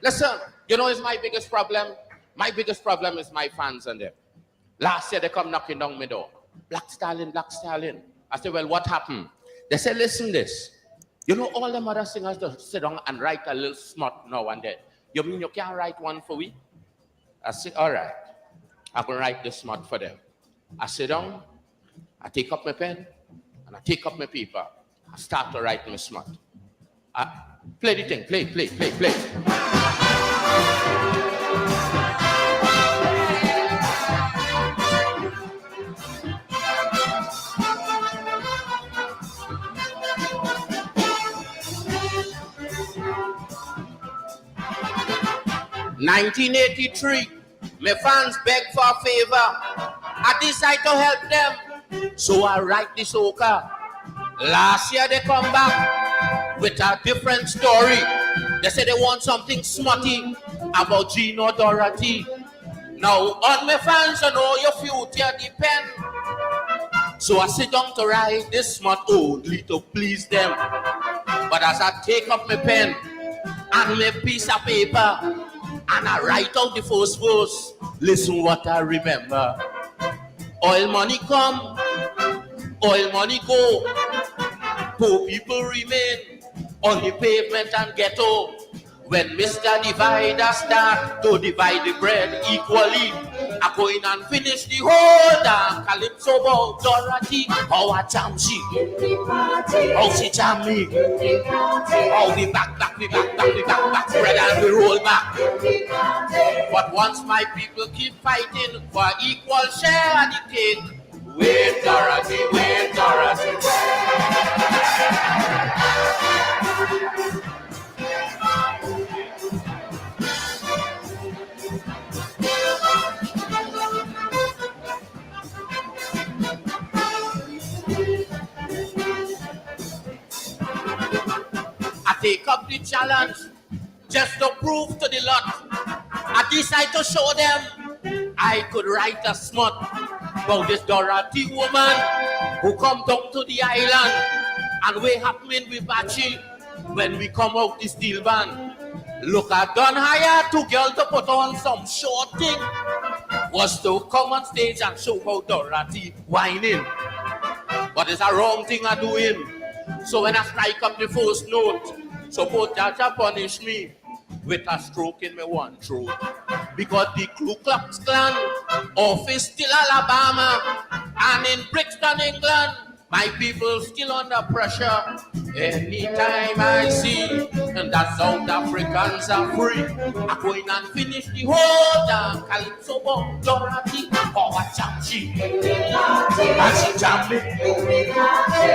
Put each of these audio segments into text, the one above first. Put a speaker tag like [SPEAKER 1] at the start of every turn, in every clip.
[SPEAKER 1] Listen, you know, it's my biggest problem. My biggest problem is my fans and them. Last year they come knocking down my door. Black Stallion, Black Stallion. I said, well, what happened? They said, listen this. You know, all them other singers just sit down and write a little smut now and then. You mean you can't write one for me? I said, all right. I'm going to write this smut for them. I sit down, I take up my pen, and I take up my paper. I start to write my smut. Play the thing, play. 1983, my fans beg for a favor. I decide to help them, so I write this soca. Last year they come back with a different story. They say they want something smutty about Gino Dorothy. Now, on my fans, you know your future depend. So I sit down to write this smut only to please them. But as I take up my pen and my piece of paper, and I write out the first verse, listen what I remember. Oil money come, oil money go. Poor people remain on the pavement and ghetto. When Mr. Divider start to divide the bread equally, I go in and finish the whole damn calypso about Dorothy. How I jam she, how she jam me, how we back, bread and we roll back. But once my people keep fighting for equal share of the cake, wait Dorothy, wait Dorothy, I take up the challenge just to prove to the lot. I decide to show them I could write a smut about this Dorothy woman who come down to the island and we happening with Bachi when we come out the steel band. Look, I done hire two girls to put on some short thing. Was to come on stage and show how Dorothy whining. But it's a wrong thing I'm doing. So when I strike up the first note, suppose Jaja punish me with a stroke in my one throat. Because the Ku Klux Klan office still Alabama, and in Brixton, England, my people still under pressure. Anytime I see that South Africans are free, I go in and finish the whole damn calypso about Dorothy. Oh, I jam she, and she jam me.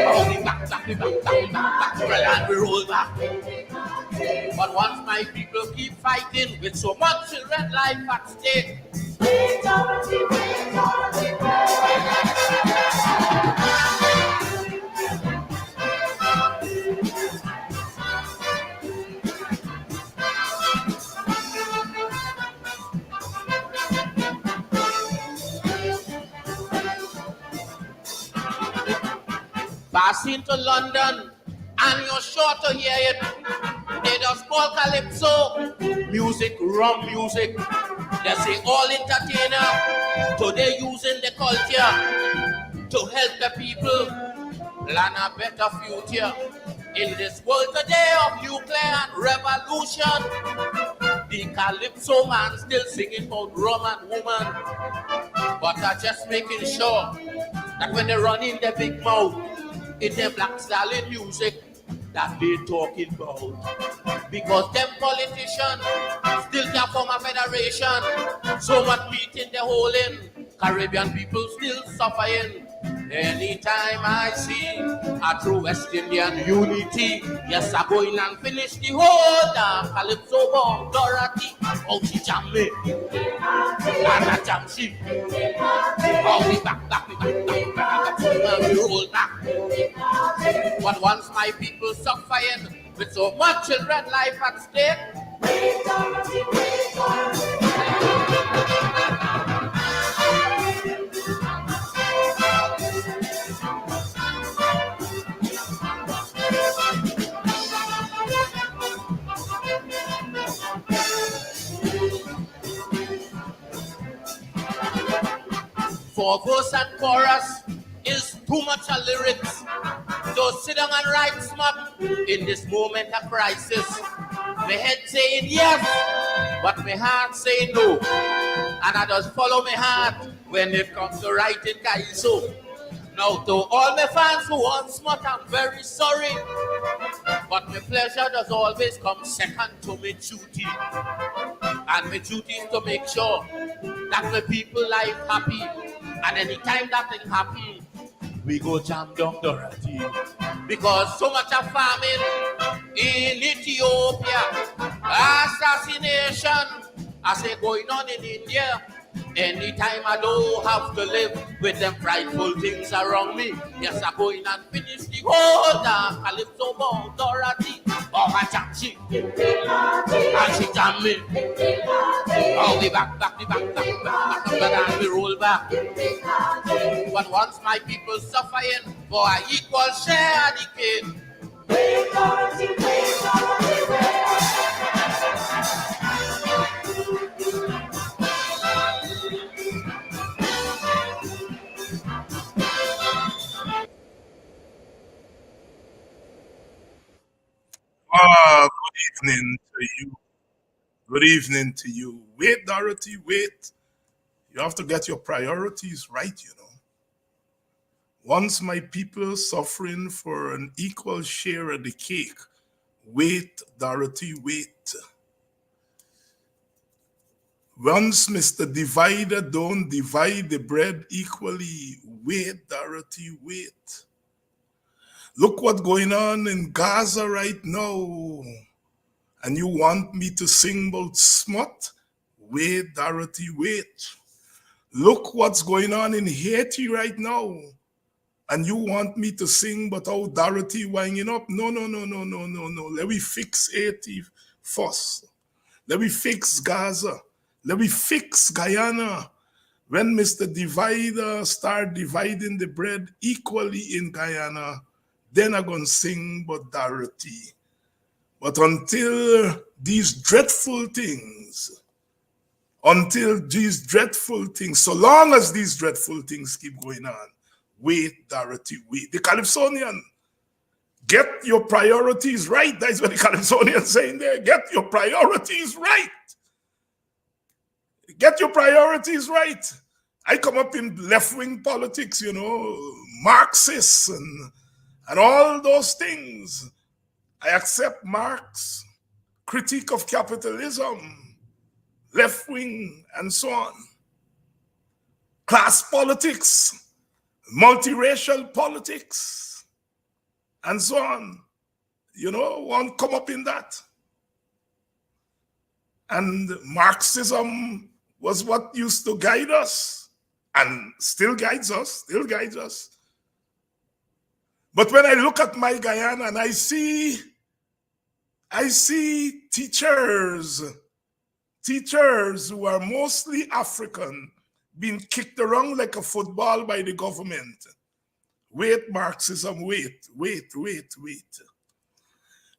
[SPEAKER 1] Oh, we back, and we roll back. But once my people keep fighting with so much children life at stake, wait, Dorothy, wait, Dorothy, wait. Passing to London, and you're sure to hear it. They just call calypso music, rum music. They say all entertainer today using the culture to help the people plan a better future. In this world today of nuclear and revolution, the calypso man still singing about rum and woman. But I'm just making sure that when they run in the big mouth, it's the Black Stallion music that they talking about. Because them politicians still can't form a federation. So much meat in the hole in Caribbean people still suffering. Anytime I see a true West Indian unity, yes, I go in and finish the whole damn calypso about Dorothy. Oh, she jam me, and I jam she. Oh, we back, and we roll back. But once my people suffering with so much children life at stake, wait, Dorothy, wait, Dorothy. For verse and chorus is too much of lyrics. So sit down and write smart in this moment of crisis. My head saying yes, but my heart saying no. And I just follow my heart when it comes to writing Kaiso. Now to all my fans who want smart, I'm very sorry. But my pleasure does always come second to my duty. And my duty is to make sure that my people life happy. And anytime that thing happens, we go jam down Dorothy. Because so much of famine in Ethiopia, assassination, I say going on in India. Anytime I don't have to live with them frightful things around me, yes, I go in and finish the whole damn Calypso ball, Dorothy. Oh, my jam she, and she jam me. Oh, we back, and we roll back. But once my people suffering for an equal share of the cake. Wait, Dorothy, wait, Dorothy, wait.
[SPEAKER 2] Good evening to you. Good evening to you. Wait, Dorothy, wait. You have to get your priorities right, you know. Once my people suffering for an equal share of the cake. Wait, Dorothy, wait. Once Mr. Divider don't divide the bread equally. Wait, Dorothy, wait. Look what's going on in Gaza right now. And you want me to sing about smut? Wait, Dorothy, wait. Look what's going on in Haiti right now. And you want me to sing about how Dorothy winding up? No. Let me fix Haiti first. Let me fix Gaza. Let me fix Guyana. When Mr. Divider start dividing the bread equally in Guyana, then I'm going to sing about Dorothy. But until these dreadful things, so long as these dreadful things keep going on, wait, Dorothy, wait. The Calypsonian, get your priorities right. That's what the Calypsonian is saying there. Get your priorities right. Get your priorities right. I come up in left-wing politics, you know, Marxists and all those things. I accept Marx, critique of capitalism, left wing, and so on. Class politics, multiracial politics, and so on. You know, one come up in that. And Marxism was what used to guide us, and still guides us. But when I look at my Guyana and I see teachers who are mostly African being kicked around like a football by the government. Wait, Marxism, wait.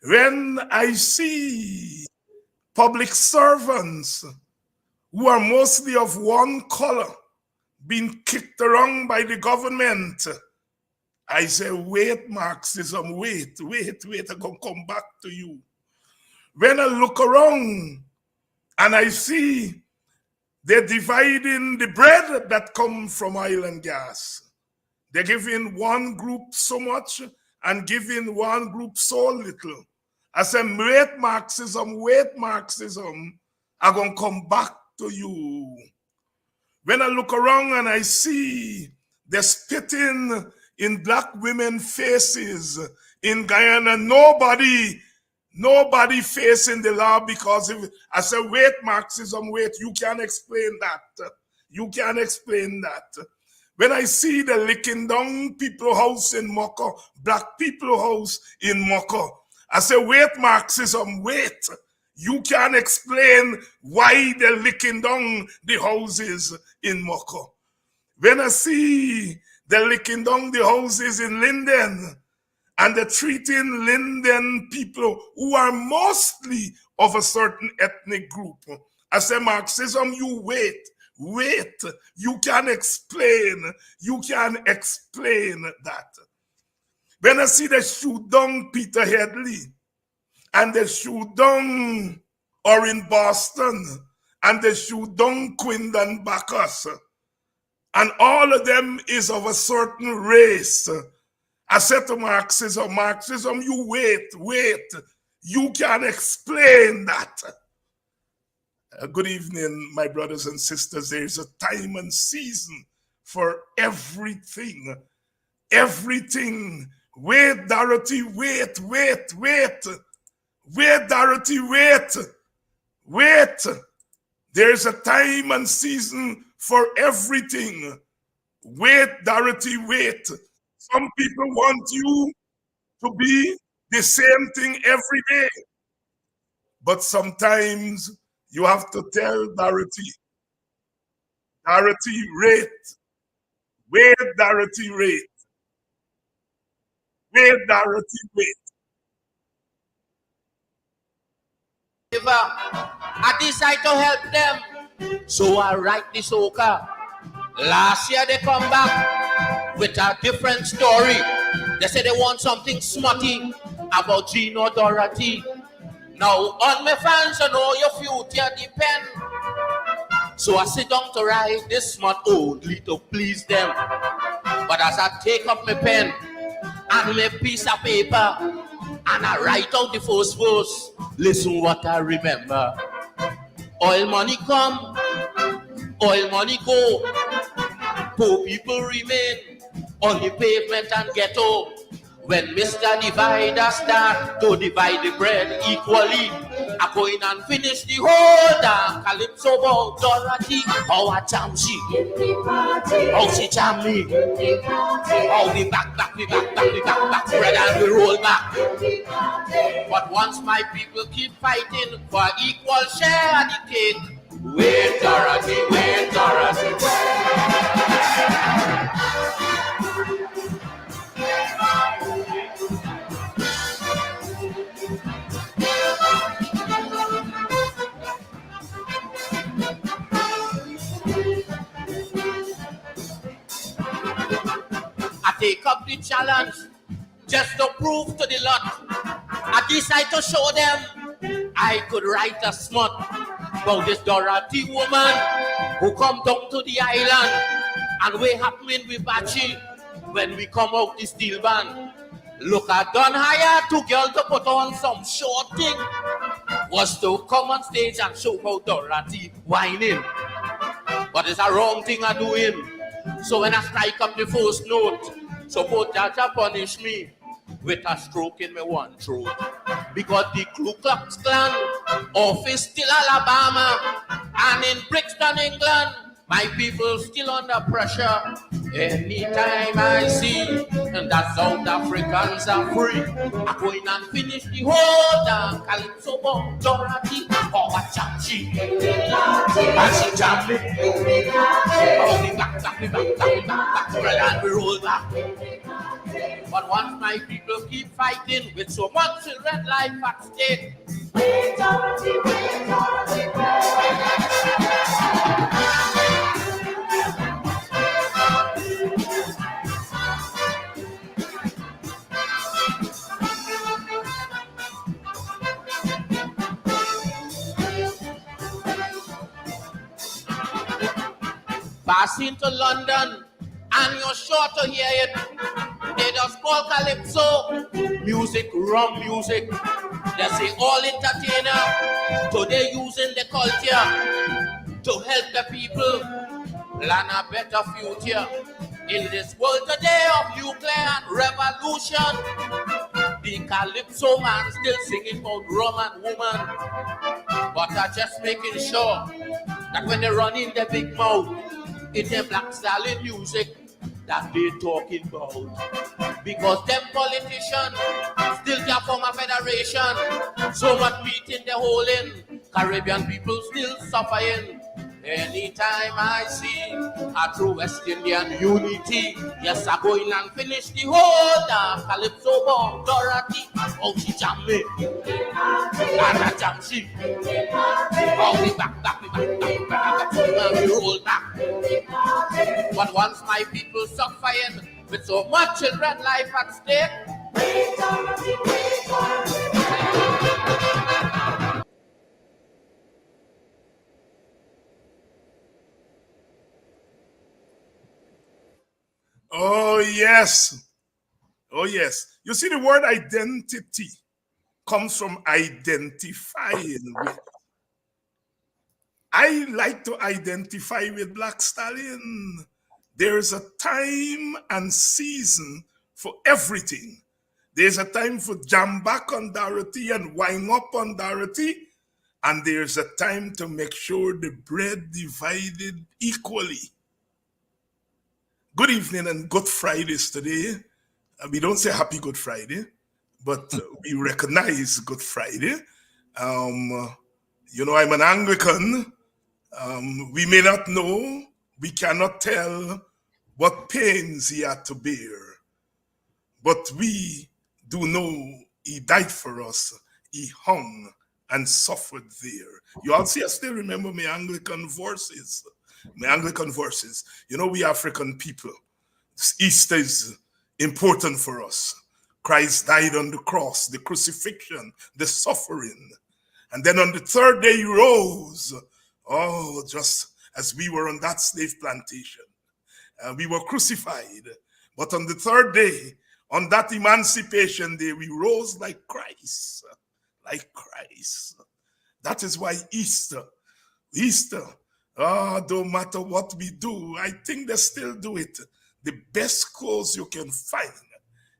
[SPEAKER 2] When I see public servants who are mostly of one color being kicked around by the government, I say, wait, Marxism, wait, I'm going to come back to you. When I look around and I see they're dividing the bread that comes from oil and gas, they're giving one group so much and giving one group so little. I say, wait, Marxism, I'm going to come back to you. When I look around and I see they're spitting in black women's faces in Guyana, nobody facing the law because I said, wait, Marxism, wait, you can't explain that. When I see the licking down people house in Moko, black people house in Moko, I say, wait, Marxism, wait. You can't explain why they're licking down the houses in Moko. When I see they're licking down the houses in Linden, and they're treating Linden people who are mostly of a certain ethnic group, I say, Marxism, you wait. wait. You can explain. You can explain that. When I see they shoot down Peter Headley, and they shoot down Orrin Boston, and they shoot down Quindon Bacchus, and all of them is of a certain race. I said to Marxism, you wait. You can explain that. Good evening, my brothers and sisters. There is a time and season for everything. Everything. Wait, Dorothy, wait. Wait, Dorothy, wait. There's a time and season for everything. Wait, Dorothy, wait. Some people want you to be the same thing every day. But sometimes you have to tell Dorothy, wait. Wait, Dorothy, wait. Wait, Dorothy, wait.
[SPEAKER 1] I decide to help them. So I write this soca. Last year they come back with a different story. They say they want something smutty about Gino Dorothy. Now, on my fans, you know your future depend. So I sit down to write this smut only to please them. But as I take up my pen and my piece of paper and I write out the first verse, listen what I remember. Oil money come, oil money go. Poor people remain on the pavement and ghetto. When Mr. Divider start to divide the bread equally, I go in and finish the whole damn calypso about Dorothy. How I jam she, how she jam me, how we back, bread and we roll back. But once my people keep fighting for equal share of the cake, wait Dorothy, wait. I take up the challenge just to prove to the lot. I decide to show them I could write a smut about this Dorothy woman who come down to the island and we happening with Bachi when we come out the steel band. Look, I done hire two girls to put on some short thing. Was to come on stage and show how Dorothy whining. But it's a wrong thing I'm doing. So when I strike up the first note, suppose Jaja punish me with a stroke in my one throat. Because the Ku Klux Klan office still Alabama and in Brixton, England, my people still under pressure. Anytime I see that South Africans are free, I go in and finish the whole damn calypso about Dorothy. Oh, I jam she, and she jam me. Oh, we back, and we roll back. But once my people keep fighting with so much children life at stake, wait, Dorothy, wait. Passing to London, and you're sure to hear it. They just call calypso music, rum music. They say all entertainer today using the culture to help the people plan a better future. In this world today of nuclear and revolution, the calypso man still singing about rum and woman. But I'm just making sure that when they run in the big mouth, it's the black stallion music that they talking about. Because them politicians still can't form a federation. So much meat in the hole in Caribbean people still suffering. Anytime I see a true West Indian unity, yes, I go in and finish the whole damn calypso about Dorothy. Oh, she jam me, and I jam she. Oh, we back, We roll back. But once my people suffering with so much children life at stake,
[SPEAKER 2] Oh, yes. Oh, yes. You see, the word identity comes from identifying with. I like to identify with Black Stallion. There's a time and season for everything. There's a time for jam back on Dorothy and wind up on Dorothy. And there's a time to make sure the bread divided equally. Good evening and Good Fridays today. We don't say Happy Good Friday, but we recognize Good Friday. You know, I'm an Anglican. We may not know, we cannot tell what pains he had to bear, but we do know he died for us. He hung and suffered there. You all see, I still remember my Anglican verses. My Anglican verses. You know, we African people, Easter is important for us. Christ died on the cross, the crucifixion, the suffering. And then on the third day he rose. Oh, just as we were on that slave plantation. We were crucified. But on the third day, on that emancipation day, we rose like Christ. Like Christ. That is why Easter, don't matter what we do, I think they still do it. The best clothes you can find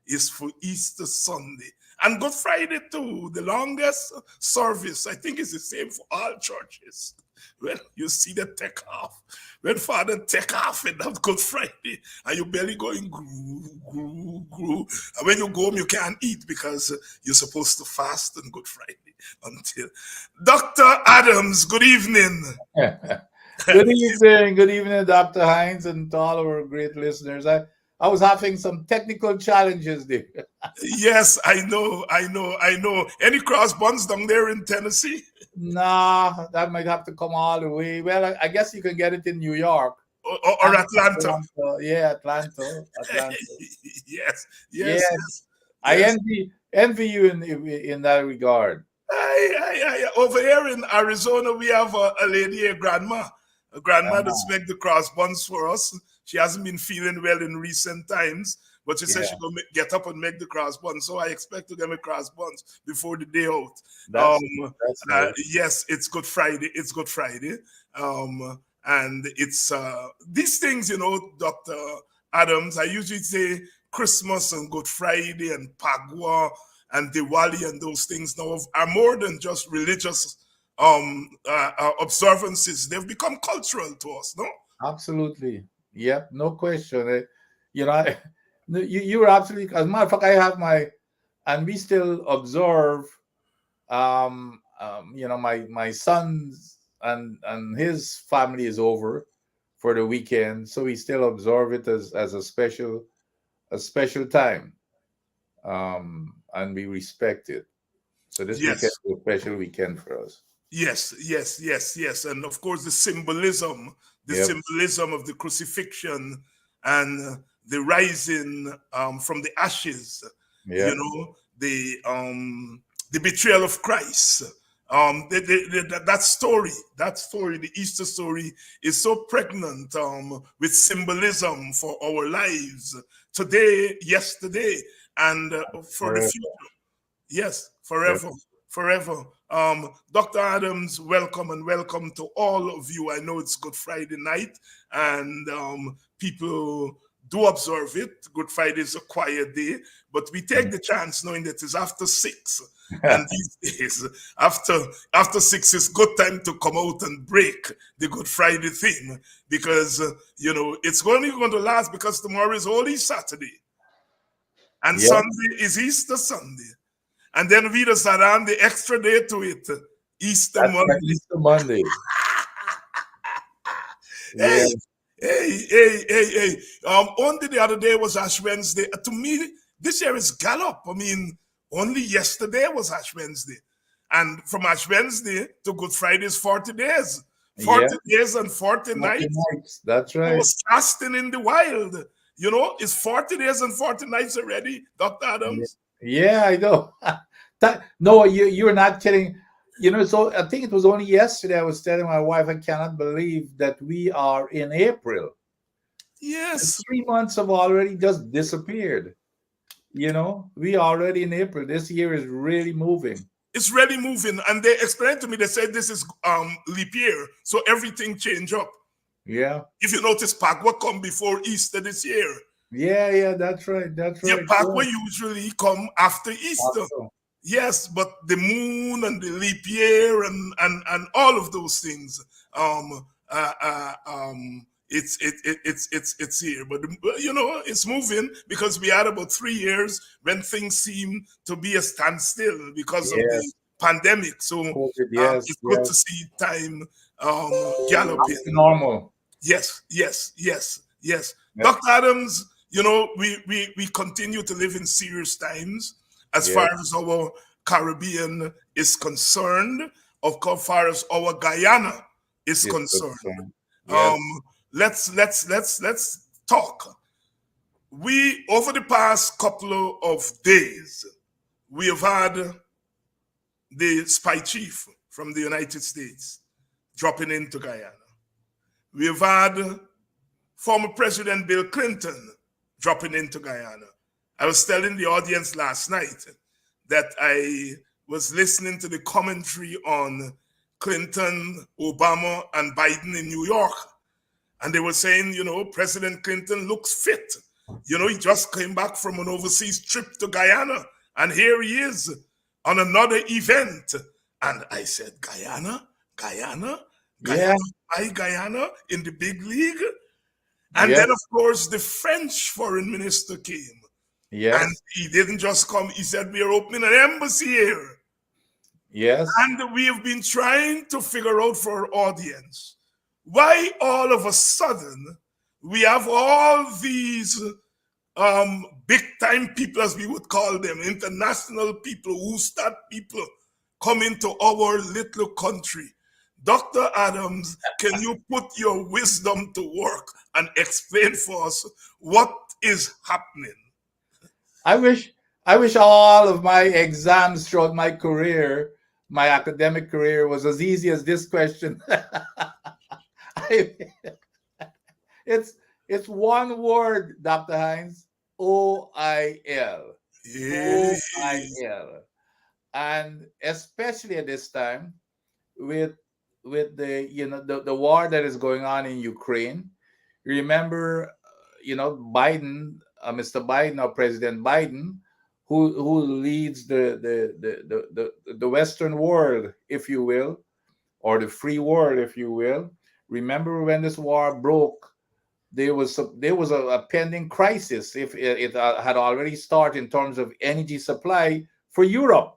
[SPEAKER 2] is for Easter Sunday. And Good Friday too, the longest service, I think is the same for all churches. Well, you see the take off. When Father take off in that Good Friday, and your belly going groo. And when you go home, you can't eat because you're supposed to fast on Good Friday until. Dr. Adams, good evening.
[SPEAKER 3] Good evening, Dr. Hines, and to all our great listeners. I was having some technical challenges there.
[SPEAKER 2] Yes, I know. Any cross buns down there in Tennessee?
[SPEAKER 3] Nah, that might have to come all the way. Well, I guess you can get it in New York.
[SPEAKER 2] Or Atlanta.
[SPEAKER 3] Yeah, Atlanta.
[SPEAKER 2] Yes.
[SPEAKER 3] I envy you in that regard.
[SPEAKER 2] Over here in Arizona, we have a lady, a grandma that's make the cross buns for us. She hasn't been feeling well in recent times, but she said she's going to get up and make the cross buns. So I expect to get my cross buns before the day out.
[SPEAKER 3] That's nice.
[SPEAKER 2] Yes, it's Good Friday. And it's these things, you know, Dr. Adams, I usually say Christmas and Good Friday and Pagua and Diwali and those things now are more than just religious observances. They've become cultural to us, no?
[SPEAKER 3] Absolutely. Yep, no question. You were absolutely, as a matter of fact, I have and we still observe, my son's and his family is over for the weekend, so we still observe it as a special time, and we respect it. So this weekend is a special weekend for us.
[SPEAKER 2] Yes, and of course the symbolism of the crucifixion and the rising from the ashes. You know, the betrayal of Christ. That story, the Easter story, is so pregnant with symbolism for our lives today, yesterday, and for the future. Yes, forever. Dr. Adams, welcome to all of you. I know it's Good Friday night, and people do observe it. Good Friday is a quiet day, but we take the chance knowing that it's after 6. And these days, after 6 is good time to come out and break the Good Friday thing, because it's only going to last because tomorrow is Holy Saturday, and Sunday is Easter Sunday, and then we just add on the extra day to it, Easter Monday. Hey. Only the other day was Ash Wednesday. To me, this year is gallop. I mean, only yesterday was Ash Wednesday. And from Ash Wednesday to Good Friday is 40 days.
[SPEAKER 3] Yeah,
[SPEAKER 2] 40 days and 40
[SPEAKER 3] 40
[SPEAKER 2] nights.
[SPEAKER 3] nights. That's
[SPEAKER 2] He
[SPEAKER 3] right.
[SPEAKER 2] was fasting in the wild. You know, it's 40 days and 40 nights already, Dr.
[SPEAKER 3] Yeah,
[SPEAKER 2] Adams.
[SPEAKER 3] yeah, I know. No, you're not kidding. So I think it was only yesterday I was telling my wife I cannot believe that we are in April. And
[SPEAKER 2] Yes,
[SPEAKER 3] 3 months have already just disappeared. We are already in April. This year is really moving.
[SPEAKER 2] it's really moving. And they explained to me, they said this is leap year. So everything changed up.
[SPEAKER 3] Yeah,
[SPEAKER 2] If you notice, Pagwa come before Easter this year.
[SPEAKER 3] yeah, yeah. That's right. That's
[SPEAKER 2] Yeah,
[SPEAKER 3] right.
[SPEAKER 2] Pagwa
[SPEAKER 3] Yeah.
[SPEAKER 2] usually come after Easter.
[SPEAKER 3] Also,
[SPEAKER 2] Yes, but the moon and the leap year and all of those things, it's here. But it's moving because we had about 3 years when things seem to be a standstill because of the
[SPEAKER 3] yes.
[SPEAKER 2] pandemic. So
[SPEAKER 3] COVID. Yes,
[SPEAKER 2] it's good
[SPEAKER 3] yes.
[SPEAKER 2] to see time galloping.
[SPEAKER 3] Normal.
[SPEAKER 2] Yes, yes, yes, yes.
[SPEAKER 3] Yeah.
[SPEAKER 2] Dr. Adams, we continue to live in serious times as
[SPEAKER 3] Yeah.
[SPEAKER 2] far as our Caribbean is concerned, as far as our Guyana is
[SPEAKER 3] It's
[SPEAKER 2] concerned.
[SPEAKER 3] concerned.
[SPEAKER 2] Um,
[SPEAKER 3] Yes.
[SPEAKER 2] let's talk. We over the past couple of days, we have had the spy chief from the United States dropping into Guyana. We have had former President Bill Clinton dropping into Guyana. I was telling the audience last night that I was listening to the commentary on Clinton, Obama, and Biden in New York. And they were saying, President Clinton looks fit. He just came back from an overseas trip to Guyana. And here he is on another event. And I said, Guyana? Guyana?
[SPEAKER 3] Yeah.
[SPEAKER 2] Guyana? My Guyana in the big league? And
[SPEAKER 3] Yes.
[SPEAKER 2] then, of course, the French foreign minister came. And
[SPEAKER 3] Yes.
[SPEAKER 2] he didn't just come, he said, we are opening an embassy here.
[SPEAKER 3] Yes.
[SPEAKER 2] And we have been trying to figure out for our audience why all of a sudden we have all these big time people, as we would call them, international people, who start people coming to our little country. Dr. Adams, can you put your wisdom to work and explain for us what is happening?
[SPEAKER 3] I wish all of my exams throughout my career, my academic career, was as easy as this question. I- it's it's one word, Dr. Hines. OIL.
[SPEAKER 2] Yeah.
[SPEAKER 3] OIL. And especially at this time, with the the war that is going on in Ukraine. Remember, Biden, Mr. Biden, or President Biden, who leads the Western world, if you will, or the free world, if you will. Remember when this war broke, there was a pending crisis, if it had already started, in terms of energy supply for Europe.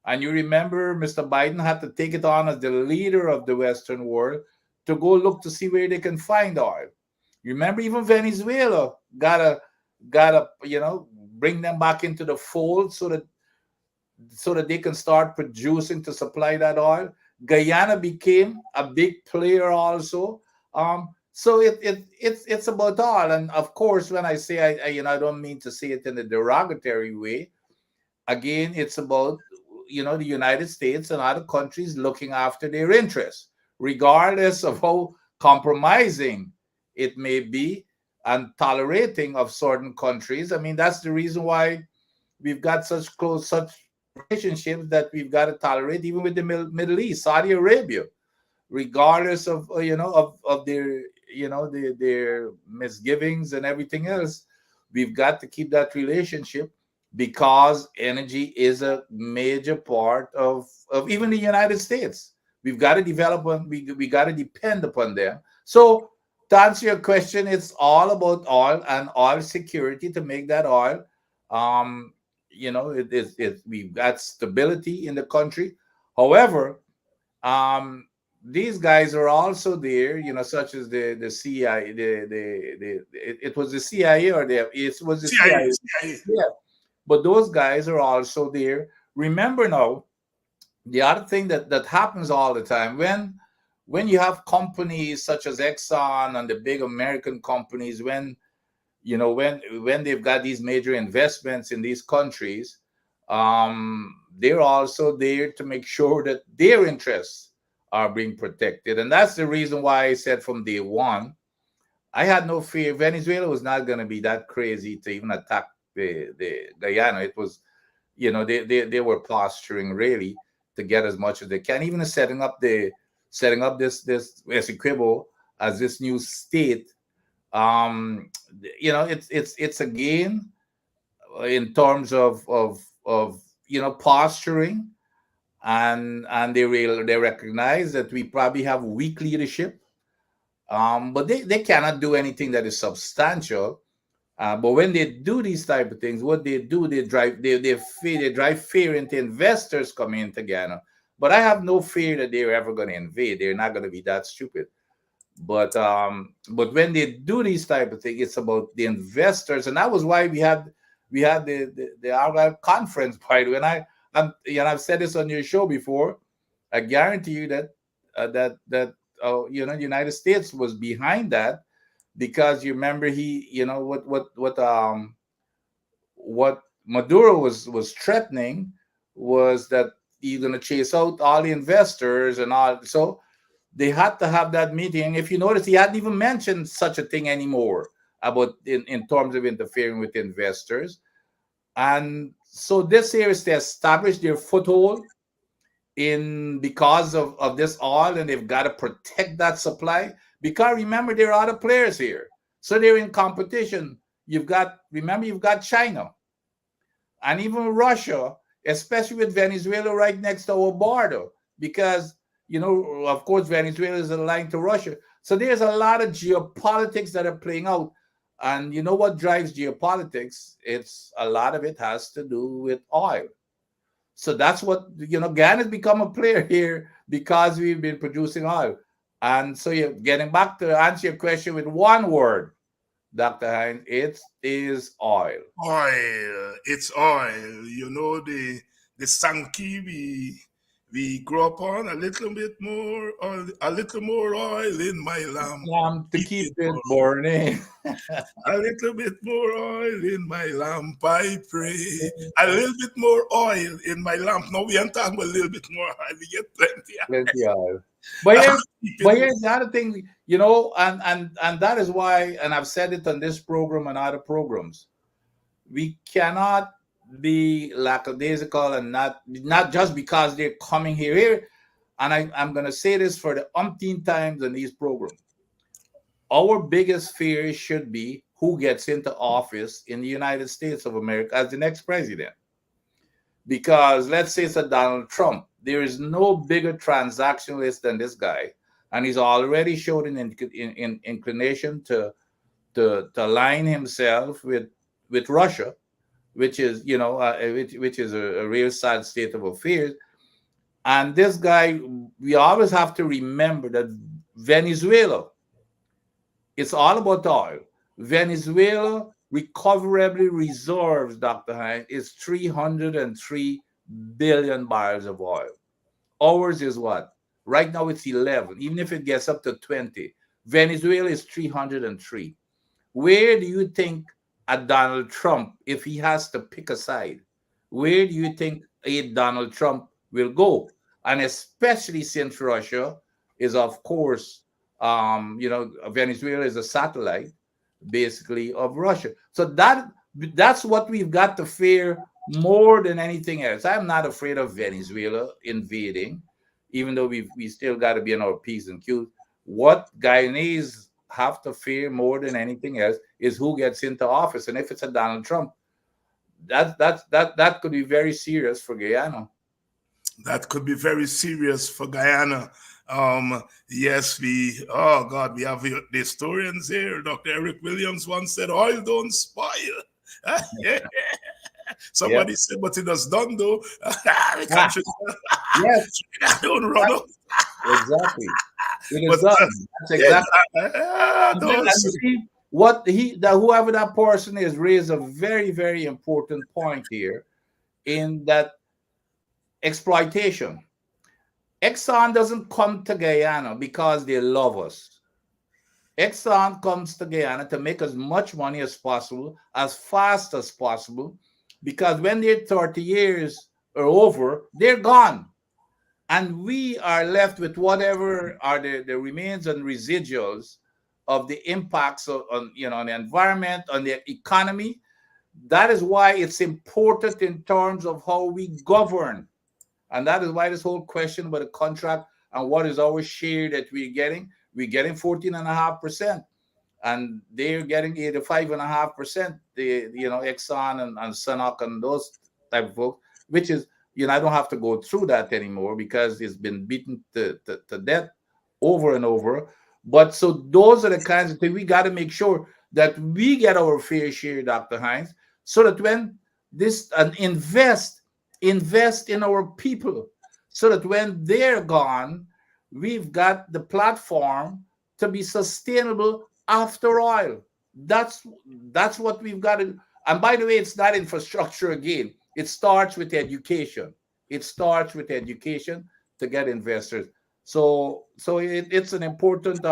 [SPEAKER 3] And you remember Mr. Biden had to take it on as the leader of the Western world to go look to see where they can find oil. You remember even Venezuela gotta bring them back into the fold so that they can start producing to supply that oil. Guyana became a big player also. So it's about all. And of course, when I say I don't mean to say it in a derogatory way. Again, it's about the United States and other countries looking after their interests, regardless of how compromising it may be and tolerating of certain countries. I mean, that's the reason why we've got such relationships that we've got to tolerate, even with the Middle East, Saudi Arabia, regardless of of their their misgivings and everything else. We've got to keep that relationship, because energy is a major part of even the United States. We've got to develop one. We got to depend upon them. So to answer your question, it's all about oil and oil security, to make that oil. We've got stability in the country. However, these guys are also there, such as the CIA. It was the CIA, or it was the
[SPEAKER 2] CIA,
[SPEAKER 3] CIA.
[SPEAKER 2] CIA.
[SPEAKER 3] Yeah, but those guys are also there. Remember now, the other thing that happens all the time, when you have companies such as Exxon and the big American companies, when when they've got these major investments in these countries, they're also there to make sure that their interests are being protected. And that's the reason why I said from day one, I had no fear. Venezuela was not going to be that crazy to even attack the Guyana. It was, they were posturing really to get as much as they can, even setting up this Essequibo as this new state. It's a gain in terms of posturing, and they recognize that we probably have weak leadership, but they cannot do anything that is substantial. But when they do these type of things, what they do, they drive fear into investors coming into Ghana. But I have no fear that they're ever going to invade. They're not going to be that stupid. But when they do these type of things, it's about the investors, and that was why we had the Argyle conference. By the way, and I've said this on your show before. I guarantee you that the United States was behind that, because you remember what Maduro was threatening was that he's going to chase out all the investors and all. So they had to have that meeting. If you notice, he hadn't even mentioned such a thing anymore about in terms of interfering with investors. And so this here is to establish their foothold because of this oil, and they've got to protect that supply. Because remember, there are other players here, so they're in competition. You've got China and even Russia, especially with Venezuela right next to our border, because of course, Venezuela is aligned to Russia. So there's a lot of geopolitics that are playing out. And you know what drives geopolitics? A lot of it has to do with oil. So that's what, Ghana has become a player here because we've been producing oil. And so you're getting back to answer your question with one word, Dr. Hines, it is oil.
[SPEAKER 2] Oil. It's oil. The Sankey we grew up on, a little more oil in my lamp.
[SPEAKER 3] To keep it burning.
[SPEAKER 2] A little bit more oil in my lamp, I pray. A little bit more oil in my lamp. No, we ain't talking about a little bit more oil. We get plenty
[SPEAKER 3] oil. But here's the other thing, and that is why, and I've said it on this program and other programs, we cannot be lackadaisical and not just because they're coming here. And I'm going to say this for the umpteenth times in these programs. Our biggest fear should be who gets into office in the United States of America as the next president. Because let's say it's a Donald Trump. There is no bigger transactionalist than this guy. And he's already showed an inclination to align himself with Russia, which is, which is a real sad state of affairs. And this guy, we always have to remember that Venezuela, it's all about oil. Venezuela recoverably reserves, Dr. Hines, is 303 billion barrels of oil. Ours is what? Right now it's 11. Even if it gets up to 20, Venezuela is 303. Where do you think a Donald Trump, if he has to pick a side, where do you think a Donald Trump will go? And especially since Russia is, of course, Venezuela is a satellite, basically, of Russia. So that's what we've got to fear more than anything else. I'm not afraid of Venezuela invading, even though we still got to be in our P's and Q's. What Guyanese have to fear more than anything else is who gets into office. And if it's a Donald Trump, that could be very serious for Guyana.
[SPEAKER 2] That could be very serious for Guyana. Yes, we have the historians here. Dr. Eric Williams once said, oil don't spoil. Somebody said, but it has done though. The country
[SPEAKER 3] yes.
[SPEAKER 2] don't run up.
[SPEAKER 3] Exactly. It is done. That's exactly. Whoever that person is raised a very, very important point here in that exploitation. Exxon doesn't come to Guyana because they love us. Exxon comes to Guyana to make as much money as possible, as fast as possible, because when their 30 years are over, they're gone. And we are left with whatever are the remains and residuals of the impacts on on the environment, on the economy. That is why it's important in terms of how we govern. And that is why this whole question about the contract and what is our share that we're getting 14.5%. And they're getting 85.5%, Exxon and Sunoc and those type of folks, which is, I don't have to go through that anymore because it's been beaten to death over and over. But so those are the kinds of things we got to make sure that we get our fair share, Dr. Hines, so that when this and invest in our people, so that when they're gone, we've got the platform to be sustainable after oil. That's what we've got to do. And by the way, it's not infrastructure again. It starts with education. It starts with education to get investors. It's an important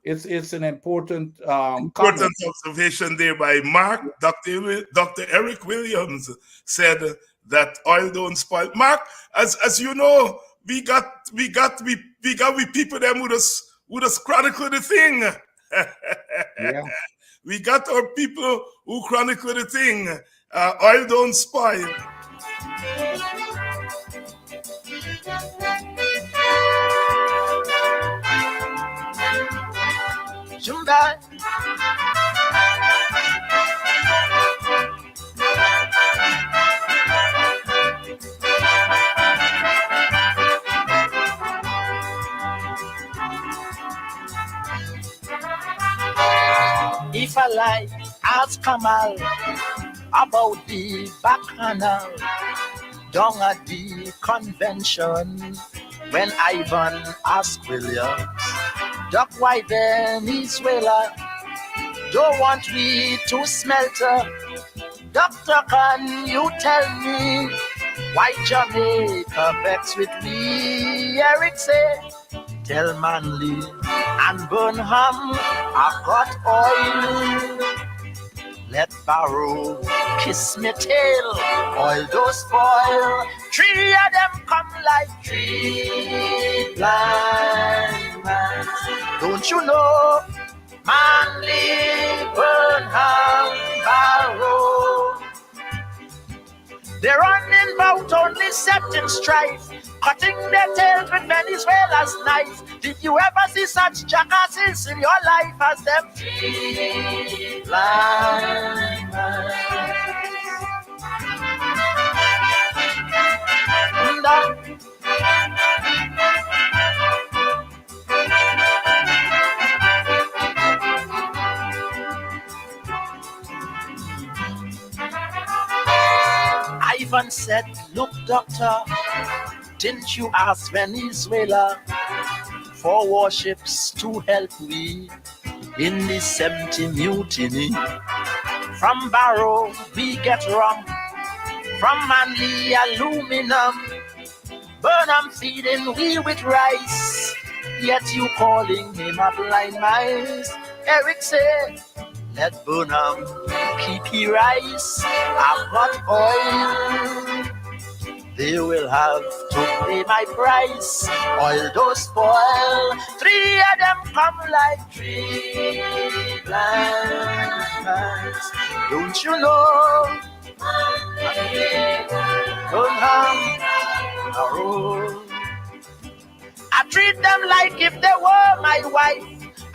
[SPEAKER 3] it's an important comment.
[SPEAKER 2] Important observation there by Mark. Dr. Eric Williams said that oil don't spoil. Mark, as you know, we people them with us chronicle the thing.
[SPEAKER 3] Yeah.
[SPEAKER 2] We got our people who chronicle the thing. Oil don't spoil.
[SPEAKER 1] Jumba. If I like, ask Kamal about the bacchanal down at the convention when Ivan asked Williams, Doc, why Venezuela don't want we to smelter? Doctor, can you tell me why Jamaica vex with me? Eric said, tell Manley and Burnham I got oil. Let Barrow kiss me tail, oil don't spoil. Three of them come like three blind men. Don't you know, Manley, Burnham, Barrow? They're running about only setting strife, cutting their tails with Venezuela's knife. Did you ever see such jackasses in your life as them three blind men? Ivan said, look, doctor, didn't you ask Venezuela for warships to help we in this empty mutiny? From Barrow we get rum, from Manly aluminum. Burnham feeding we with rice, yet you calling him a blind mice. Eric said, let Burnham keep he rice. I've got oil, they will have to pay my price. Oil don't spoil. Three of them come like three blind mice. Don't you know? Don't harm a road. I treat them like if they were my wife.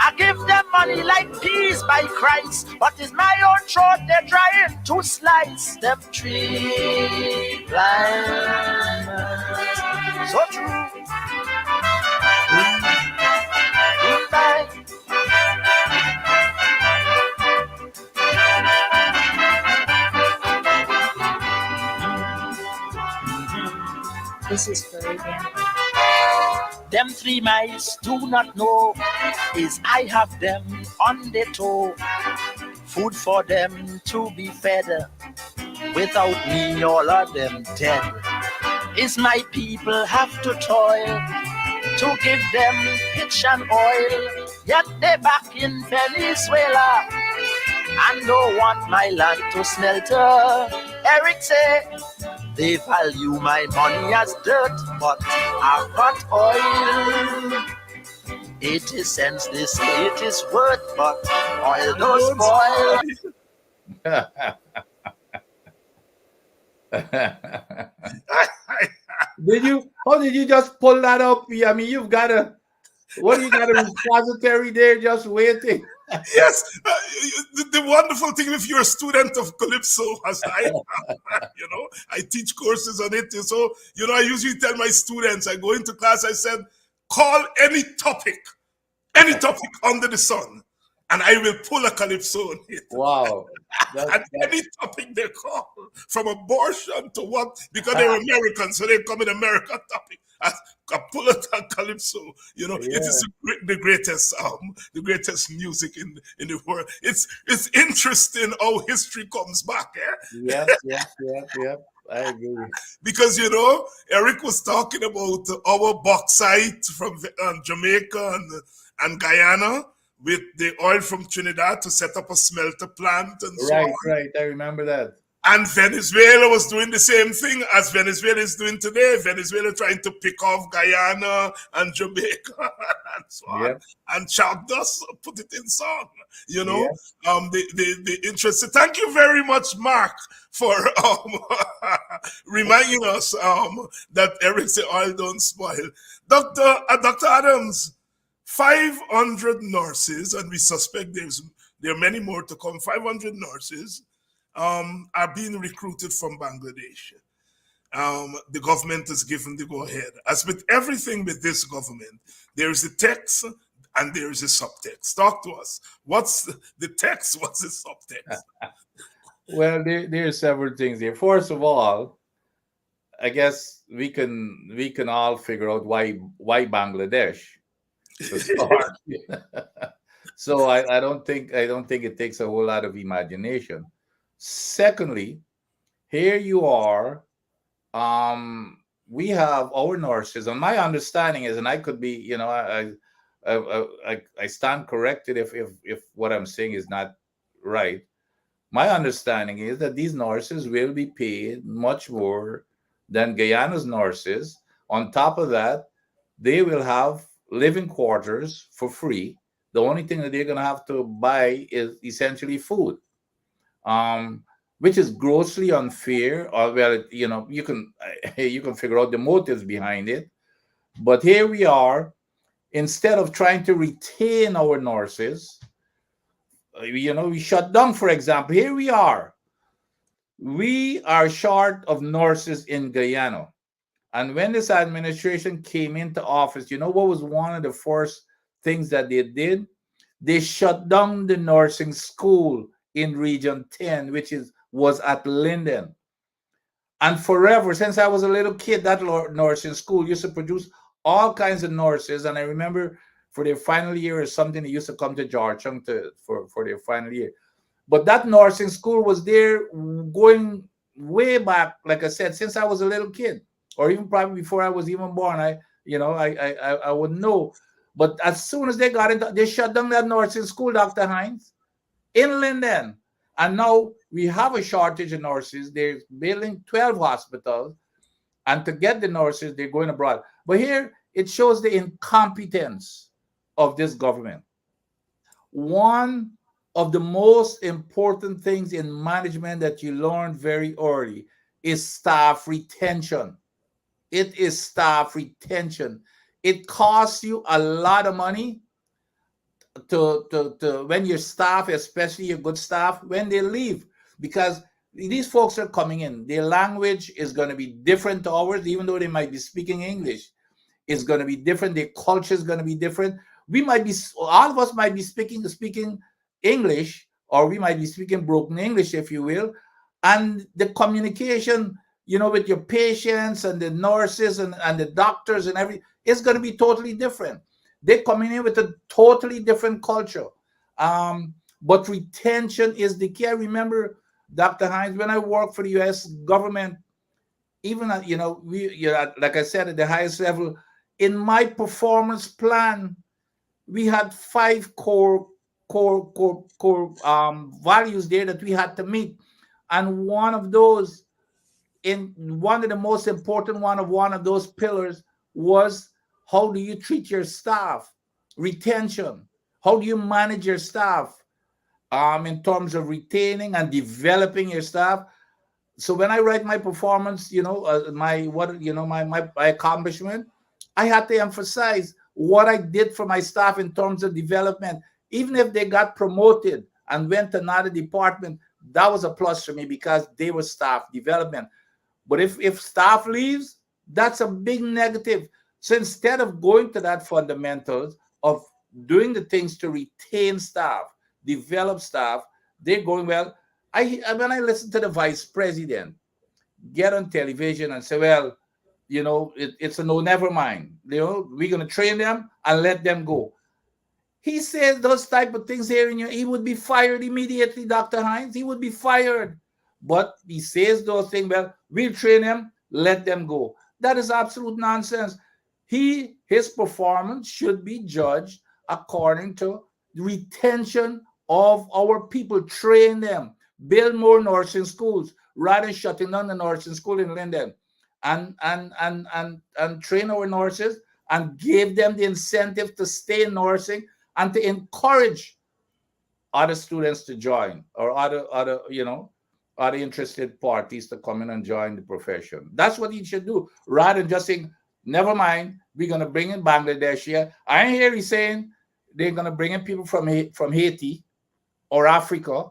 [SPEAKER 1] I give them money like peas by Christ, but it's my own throat they're trying to slice. Them three blind men. So true. Goodbye. This is very good. Them three mice do not know is I have them on the toe. Food for them to be fed. Without me, all of them dead.
[SPEAKER 4] is my people have to toil to give them pitch and oil. Yet they back in Venezuela and don't want my land to smelter. Eric say they value my money as dirt, but I've got oil. 80 cents they say it is worth, but oil don't spoil.
[SPEAKER 3] How did you just pull that up? I mean, you've got a repository there just waiting.
[SPEAKER 2] Yes, the wonderful thing if you're a student of Calypso, as I am, I teach courses on it. So, I usually tell my students, I go into class, I said, call any topic under the sun, and I will pull a Calypso on it.
[SPEAKER 3] Wow.
[SPEAKER 2] And any topic they call, from abortion to what, because they're Americans, so they come in American topic. I pull out a Calypso. It is the greatest music in the world. It's interesting how history comes back.
[SPEAKER 3] Yep. I agree.
[SPEAKER 2] Because Eric was talking about our bauxite from Jamaica and Guyana, with the oil from Trinidad to set up a smelter plant and so on.
[SPEAKER 3] Right. I remember that.
[SPEAKER 2] And Venezuela was doing the same thing as Venezuela is doing today. Venezuela trying to pick off Guyana and Jamaica and so on. And chopped us, put it in song. The interest. Thank you very much, Mark, for reminding us that Eric said oil don't spoil. Dr. Adams, 500 nurses, and we suspect there are many more to come. 500 nurses are being recruited from Bangladesh. The government has given the go-ahead. As with everything with this government, there is a text and there is a subtext. Talk to us. What's the text? What's the subtext?
[SPEAKER 3] Well, there are several things here. First of all, I guess we can all figure out why Bangladesh. So I don't think it takes a whole lot of imagination. Secondly, here you are. We have our nurses, and my understanding is, and I could be, I stand corrected if what I'm saying is not right. My understanding is that these nurses will be paid much more than Guyana's nurses. On top of that, they will have living quarters for free. The only thing that they're going to have to buy is essentially food, which is grossly unfair. Or you can figure out the motives behind it. But here we are, instead of trying to retain our nurses, we shut down. For example, here we are short of nurses in Guyana. And when this administration came into office, what was one of the first things that they did? They shut down the nursing school in Region 10, which was at Linden. And forever, since I was a little kid, that nursing school used to produce all kinds of nurses. And I remember for their final year or something, they used to come to Georgetown for their final year. But that nursing school was there going way back, like I said, since I was a little kid. Or even probably before I was even born, I wouldn't know. But as soon as they got into, they shut down that nursing school, Dr. Hines, in Linden. And now we have a shortage of nurses. They're building 12 hospitals. And to get the nurses, they're going abroad. But here, it shows the incompetence of this government. One of the most important things in management that you learn very early is staff retention. It is staff retention. It costs you a lot of money to when your staff, especially your good staff, when they leave, because these folks are coming in. Their language is going to be different to ours, even though they might be speaking English. It's going to be different. Their culture is going to be different. All of us might be speaking English, or we might be speaking broken English, if you will, and the communication, with your patients and the nurses and the doctors and everything, it's going to be totally different. They're coming in with a totally different culture. But retention is the key. I remember, Dr. Hines, when I worked for the U.S. government, even at, like I said, at the highest level, in my performance plan, we had 5 core values there that we had to meet, and one of those, in one of the most important one of those pillars, was how do you treat your staff, retention, how do you manage your staff, in terms of retaining and developing your staff. So when I write my performance, my accomplishment, I had to emphasize what I did for my staff in terms of development. Even if they got promoted and went to another department, that was a plus for me because they were staff development. But if staff leaves, that's a big negative. So instead of going to that fundamentals of doing the things to retain staff, develop staff, they're going, well, when I listen to the vice president get on television and say, well, it's a no, never mind. We're going to train them and let them go. He says those type of things here he would be fired immediately, Dr. Hines. He would be fired. But he says those things, well, we'll train them, let them go. That is absolute nonsense. His performance should be judged according to retention of our people. Train them, build more nursing schools rather than shutting down the nursing school in Linden, and train our nurses and give them the incentive to stay in nursing and to encourage other students to join, or other interested parties to come in and join the profession. That's what he should do, rather than just saying, never mind, we're going to bring in Bangladesh here. I ain't hear he saying they're going to bring in people from Haiti or Africa,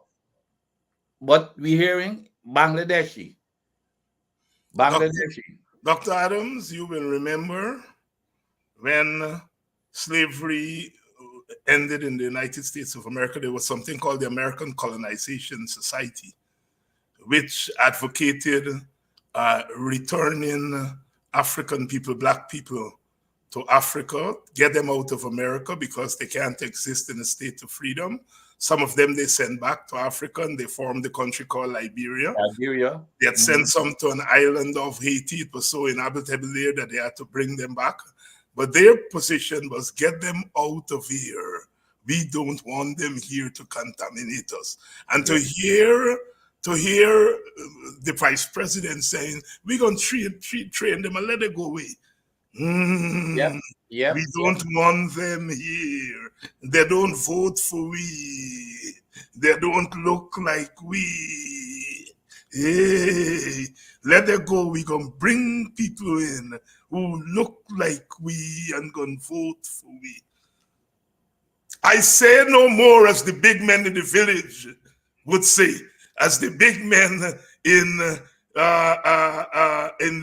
[SPEAKER 3] but we're hearing Bangladeshi.
[SPEAKER 2] Dr. Adams, you will remember when slavery ended in the United States of America, there was something called the American Colonization Society, which advocated returning African people, black people, to Africa, get them out of America because they can't exist in a state of freedom. Some of them they sent back to Africa and they formed a country called Liberia. They had sent some to an island of Haiti. It was so inhabitable there that they had to bring them back. But their position was, get them out of here. We don't want them here to contaminate us. And to hear the vice president saying, we're going to train them and let them go away. We don't want them here. They don't vote for we. They don't look like we. Hey, let them go. We're going to bring people in who look like we and going to vote for we. I say no more, as the big men in the village would say, as the big men in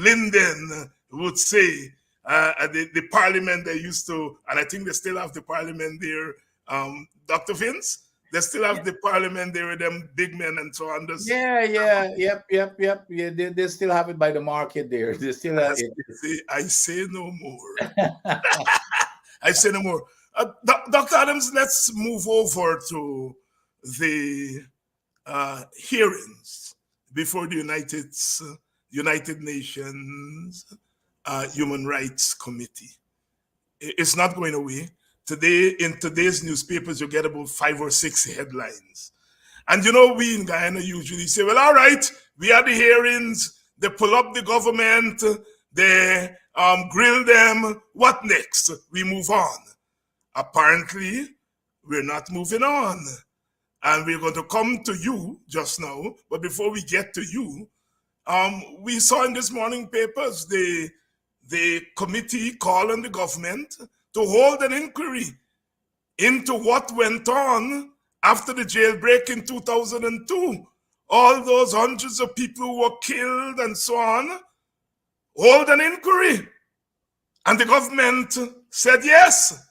[SPEAKER 2] Linden would say. The parliament they used to, and I think they still have the parliament there, Dr. Vince, they still have the parliament there with them big men and so on.
[SPEAKER 3] Yep. Yeah, they still have it by the market there. They still have it.
[SPEAKER 2] I say no more. I say no more. Dr. Adams, let's move over to the hearings before the United Nations Human Rights Committee. It's not going away. Today, in today's newspapers, you get about 5 or 6 headlines. And we in Guyana usually say, well, all right, we had the hearings, they pull up the government, they grill them, what next? We move on. Apparently, we're not moving on. And we're going to come to you just now, but before we get to you, we saw in this morning papers the committee call on the government to hold an inquiry into what went on after the jailbreak in 2002. All those hundreds of people who were killed and so on. Hold an inquiry. And the government said yes.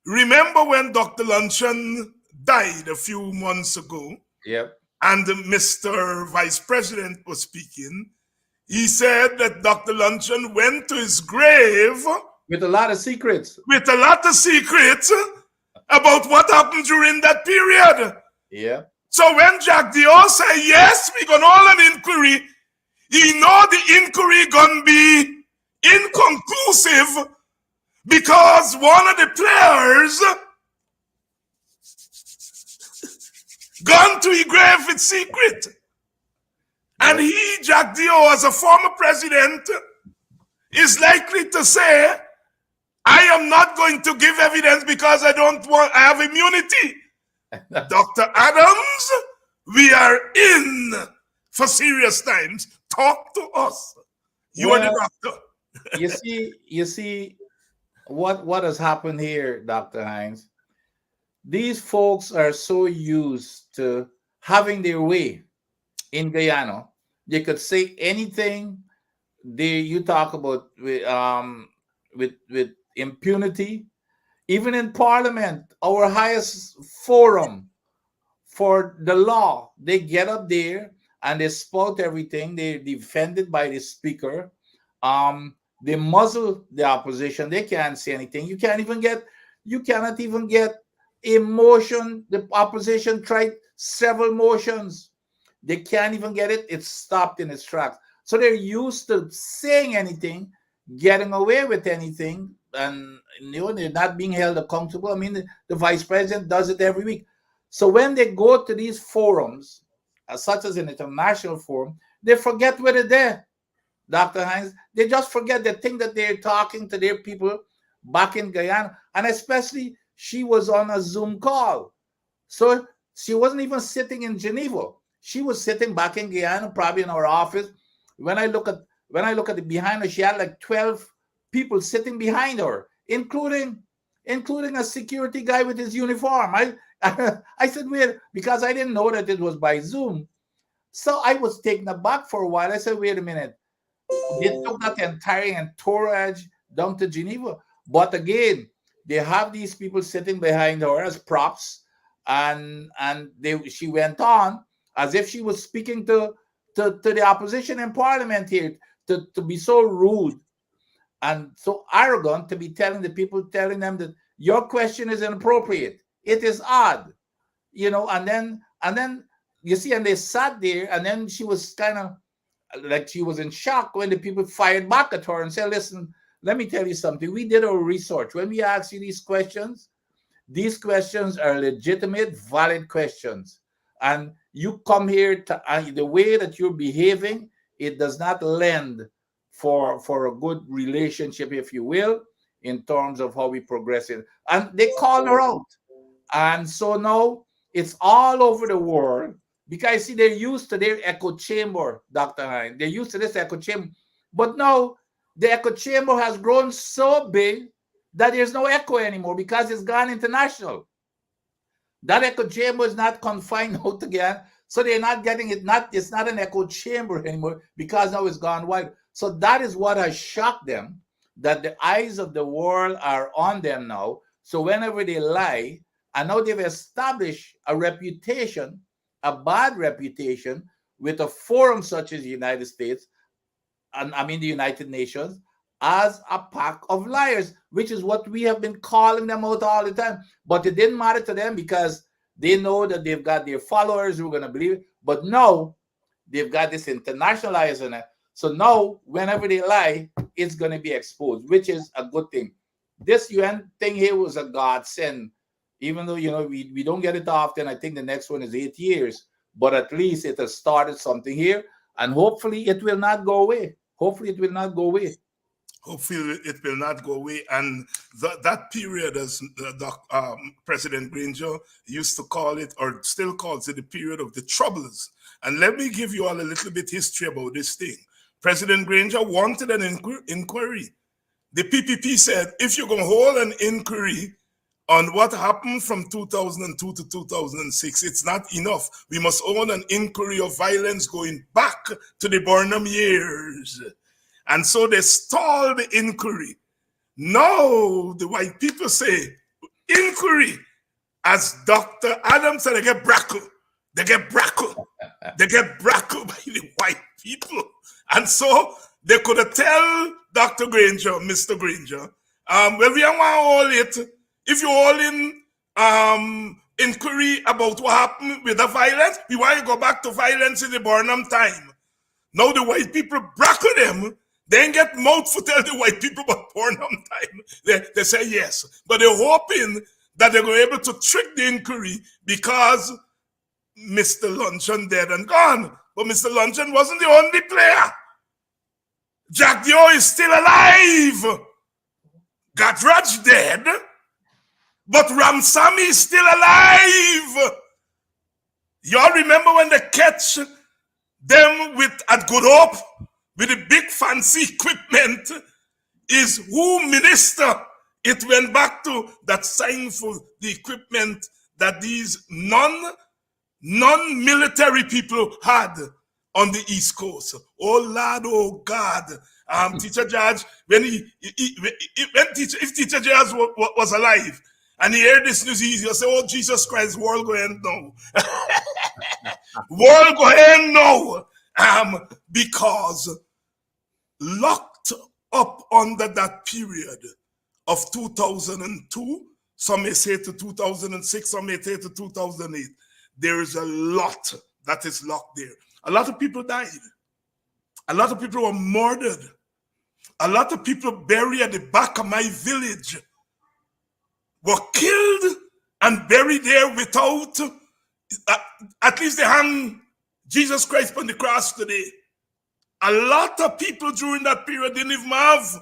[SPEAKER 2] Remember when Dr. Luncheon died a few months ago?
[SPEAKER 3] Yep.
[SPEAKER 2] And Mr. Vice President was speaking. He said that Dr. Luncheon went to his grave
[SPEAKER 3] with a lot of secrets.
[SPEAKER 2] About what happened during that period.
[SPEAKER 3] Yeah.
[SPEAKER 2] So when Jack Dior said, yes, we're going to hold an inquiry, He know the inquiry gonna be inconclusive because one of the players gone to his grave with secret. And he, Jack Dio, as a former president, is likely to say, I am not going to give evidence because I have immunity. Dr. Adams, we are in for serious times. Talk to us. You are the doctor.
[SPEAKER 3] you see what has happened here, Dr. Hines. These folks are so used to having their way in Guyana. They could say anything. You talk about with impunity. Even in Parliament, our highest forum for the law, they get up there and they spout everything. They're defended by the speaker. They muzzle the opposition. They can't say anything. You cannot even get a motion. The opposition tried several motions. They can't even get it. It's stopped in its tracks. So they're used to saying anything, getting away with anything, and they're not being held accountable. I mean, the vice president does it every week. So when they go to these forums, such as an international forum, they forget where they're there, Dr. Hines. They just forget. They think that they're talking to their people back in Guyana. And especially, she was on a Zoom call. So she wasn't even sitting in Geneva. She was sitting back in Guyana, probably in our office. When I look at it behind her, she had like 12 people sitting behind her, including a security guy with his uniform. I said, wait, because I didn't know that it was by Zoom. So I was taken aback for a while. I said, wait a minute. They took that entire entourage down to Geneva. But again, they have these people sitting behind her as props. And she went on as if she was speaking to the opposition in Parliament here, to be so rude and so arrogant, to be telling them that your question is inappropriate. It is odd, and then you see, and they sat there, and then she was kind of like she was in shock when the people fired back at her and said, listen, let me tell you something. We did our research. When we ask you these questions are legitimate, valid questions. And you come here to the way that you're behaving, it does not lend for a good relationship, if you will, in terms of how we progress it. And they call her out. And so now it's all over the world because, see, they're used to their echo chamber, Dr. Hine. They're used to this echo chamber. But now the echo chamber has grown so big that there's no echo anymore because it's gone international. That echo chamber is not confined out again. So they're not getting it. It's not an echo chamber anymore because now it's gone wide. So that is what has shocked them, that the eyes of the world are on them now. So whenever they lie, and now they've established a reputation, a bad reputation, with a forum such as the United States, and I mean the United Nations, as a pack of liars, which is what we have been calling them out all the time. But it didn't matter to them because they know that they've got their followers who are going to believe it. But now they've got this internationalized in it. So now, whenever they lie, it's going to be exposed, which is a good thing. This UN thing here was a godsend. Even though, we don't get it often. I think the next one is 8 years. But at least it has started something here. And hopefully it will not go away. Hopefully it will not go away.
[SPEAKER 2] Hopefully it will not go away. And that period, as President Granger used to call it, or still calls it, the period of the troubles. And let me give you all a little bit history about this thing. President Granger wanted an inquiry. The PPP said, if you're going to hold an inquiry on what happened from 2002 to 2006, it's not enough. We must hold an inquiry of violence going back to the Burnham years. And so they stalled the inquiry. Now the white people say, inquiry, as Dr. Adams said, they get brackled. They get brackled. They get brackled by the white people. And so they could have tell Dr. Granger, Mr. Granger, well, we don't want to hold it. If you're holding inquiry about what happened with the violence, we want to go back to violence in the Burnham time. Now the white people brackle them. They ain't get mouth for tell the white people about porn on time. They say yes. But they're hoping that they're going to be able to trick the inquiry because Mr. Luncheon dead and gone. But Mr. Luncheon wasn't the only player. Jack Dio is still alive. Gatraj dead. But Ramsamy is still alive. Y'all remember when they catch them at Good Hope with the big fancy equipment? Is who minister? It went back to that sign for the equipment that these non-military people had on the East Coast. Oh Lord, oh God. Teacher George, if Teacher George was alive and he heard this news, he'll say, oh Jesus Christ, world go end now. World go end now. Because locked up under that period of 2002, some may say to 2006, some may say to 2008, there is a lot that is locked there. A lot of people died. A lot of people were murdered. A lot of people buried at the back of my village were killed and buried there without, at least they hang Jesus Christ on the cross today. A lot of people during that period didn't even have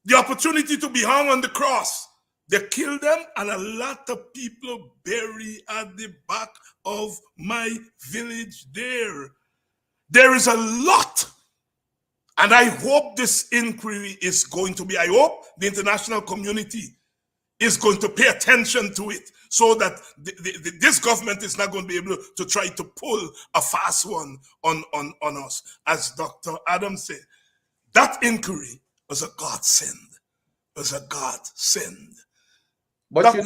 [SPEAKER 2] the opportunity to be hung on the cross. They killed them, and a lot of people buried at the back of my village there. There is a lot, and I hope this inquiry is going to be, I hope the international community is going to pay attention to it so that this government is not going to be able to try to pull a fast one on us. As Dr. Adams said, that inquiry was a godsend. Was a godsend.
[SPEAKER 3] But
[SPEAKER 2] Dr.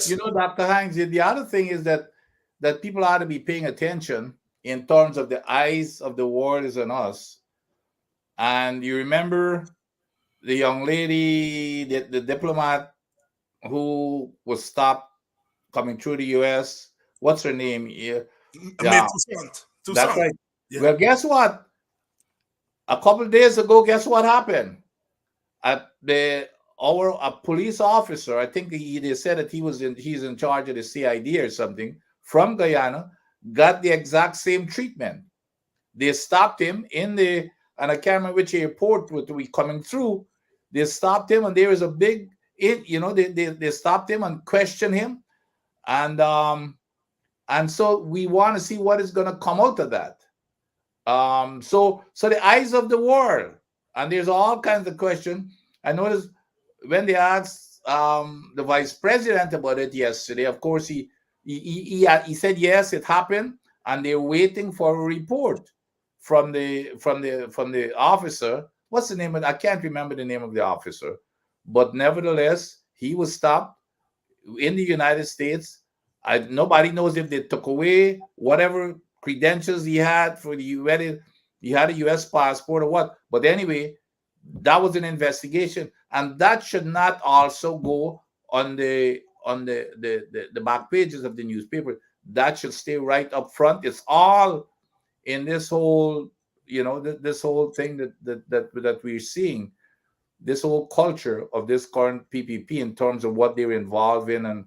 [SPEAKER 3] you know, Dr. Hanks, the other thing is that people ought to be paying attention in terms of the eyes of the world is on us. And you remember the young lady, the diplomat who was stopped coming through the U.S. What's her name? Yeah. That's right. Yeah. Well, guess what? A couple of days ago, guess what happened? A police officer, I think they said that he's in charge of the CID or something, from Guyana, got the exact same treatment. They stopped him and I can't remember which airport we coming through. They stopped him, and there was a big, they stopped him and questioned him, and so we want to see what is going to come out of that. So the eyes of the world, and there's all kinds of questions. I noticed when they asked the vice president about it yesterday, of course he said yes, it happened, and they're waiting for a report from the officer. What's the name of? I can't remember the name of the officer, but nevertheless, he was stopped in the United States. Nobody knows if they took away whatever credentials he had for the U.S. He had a U.S. passport or what. But anyway, that was an investigation, and that should not also go on the back pages of the newspaper. That should stay right up front. It's all in this whole, this whole thing that we're seeing, this whole culture of this current PPP in terms of what they're involved in and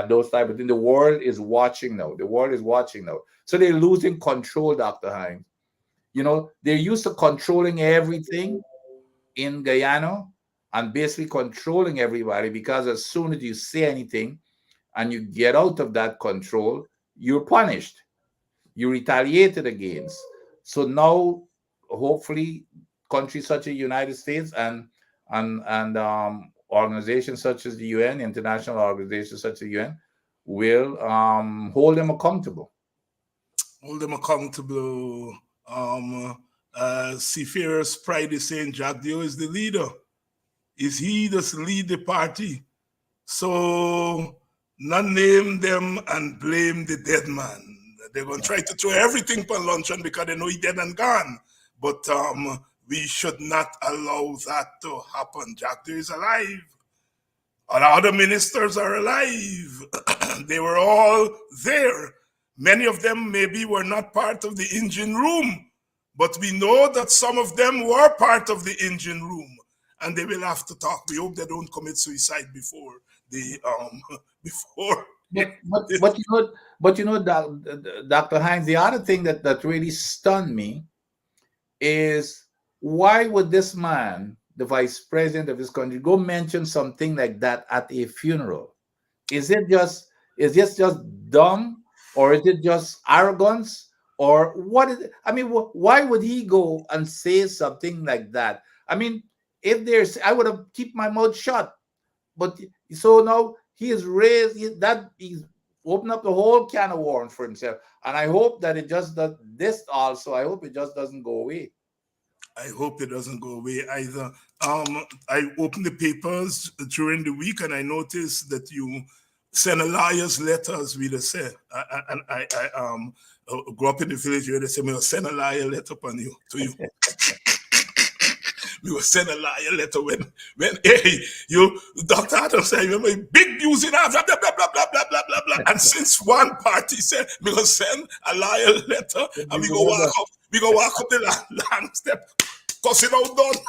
[SPEAKER 3] those type of things. The world is watching now. The world is watching now. So they're losing control, Dr. Hines. They're used to controlling everything in Guyana and basically controlling everybody, because as soon as you say anything and you get out of that control, you're punished. You retaliated against. So now, hopefully, countries such as the United States and organizations such as the UN, international organizations such as the UN, will hold them accountable.
[SPEAKER 2] Hold them accountable. Seafarer's Pride is saying Jack Dio is the leader. Is he does lead the party? So not name them and blame the dead man. They're going to try to throw everything for luncheon because they know he's dead and gone. But we should not allow that to happen. Jack Dio is alive. All the other ministers are alive. They were all there. Many of them maybe were not part of the engine room, but we know that some of them were part of the engine room, and they will have to talk. We hope they don't commit suicide before the before.
[SPEAKER 3] But you know, Dr. Hines, the other thing that really stunned me is, why would this man, the vice president of this country, go mention something like that at a funeral? Is this just dumb, or is it just arrogance, or what is it? I mean, why would he go and say something like that? I mean, I would have kept my mouth shut. But so now he is raised he's opened up the whole can of worms for himself, and I hope that it just does this also. I hope it just doesn't go away.
[SPEAKER 2] I hope it doesn't go away either. I opened the papers during the week, and I noticed that you send a liar's letter, as we say. And I grew up in the village where they say, "We will send a liar letter upon you to you." We will send a liar letter when hey, you, Dr. Adams said, remember, big news in Africa, blah, blah, blah, blah, blah, blah, blah. And since one party said, we will send a liar letter, and we go walk up the long step, cause it out done.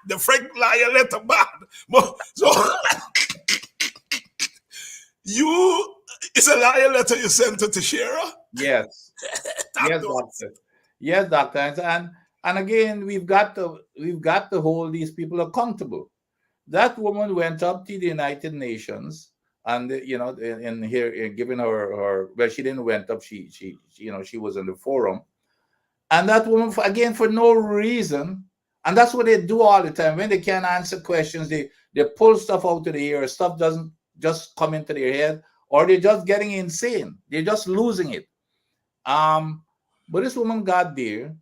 [SPEAKER 2] The Frank liar letter bad. But so it's a liar letter you sent to Teixeira?
[SPEAKER 3] Yes. Yes, doctor. Yes, doctor. And again, we've got to hold these people accountable. That woman went up to the United Nations, and in here, giving her well, she didn't went up. She was in the forum, and that woman, again, for no reason, and that's what they do all the time when they can't answer questions. They pull stuff out of the air. Stuff doesn't just come into their head, or they're just getting insane. They're just losing it. But this woman got there.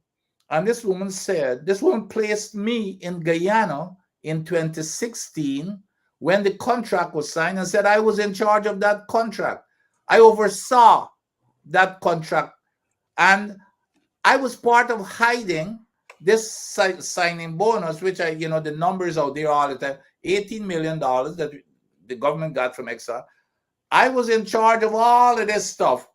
[SPEAKER 3] And this woman placed me in Guyana in 2016 when the contract was signed, and said I was in charge of that contract. I oversaw that contract, and I was part of hiding this signing bonus, which the numbers out there all the time, $18 million that the government got from Exxon. I was in charge of all of this stuff.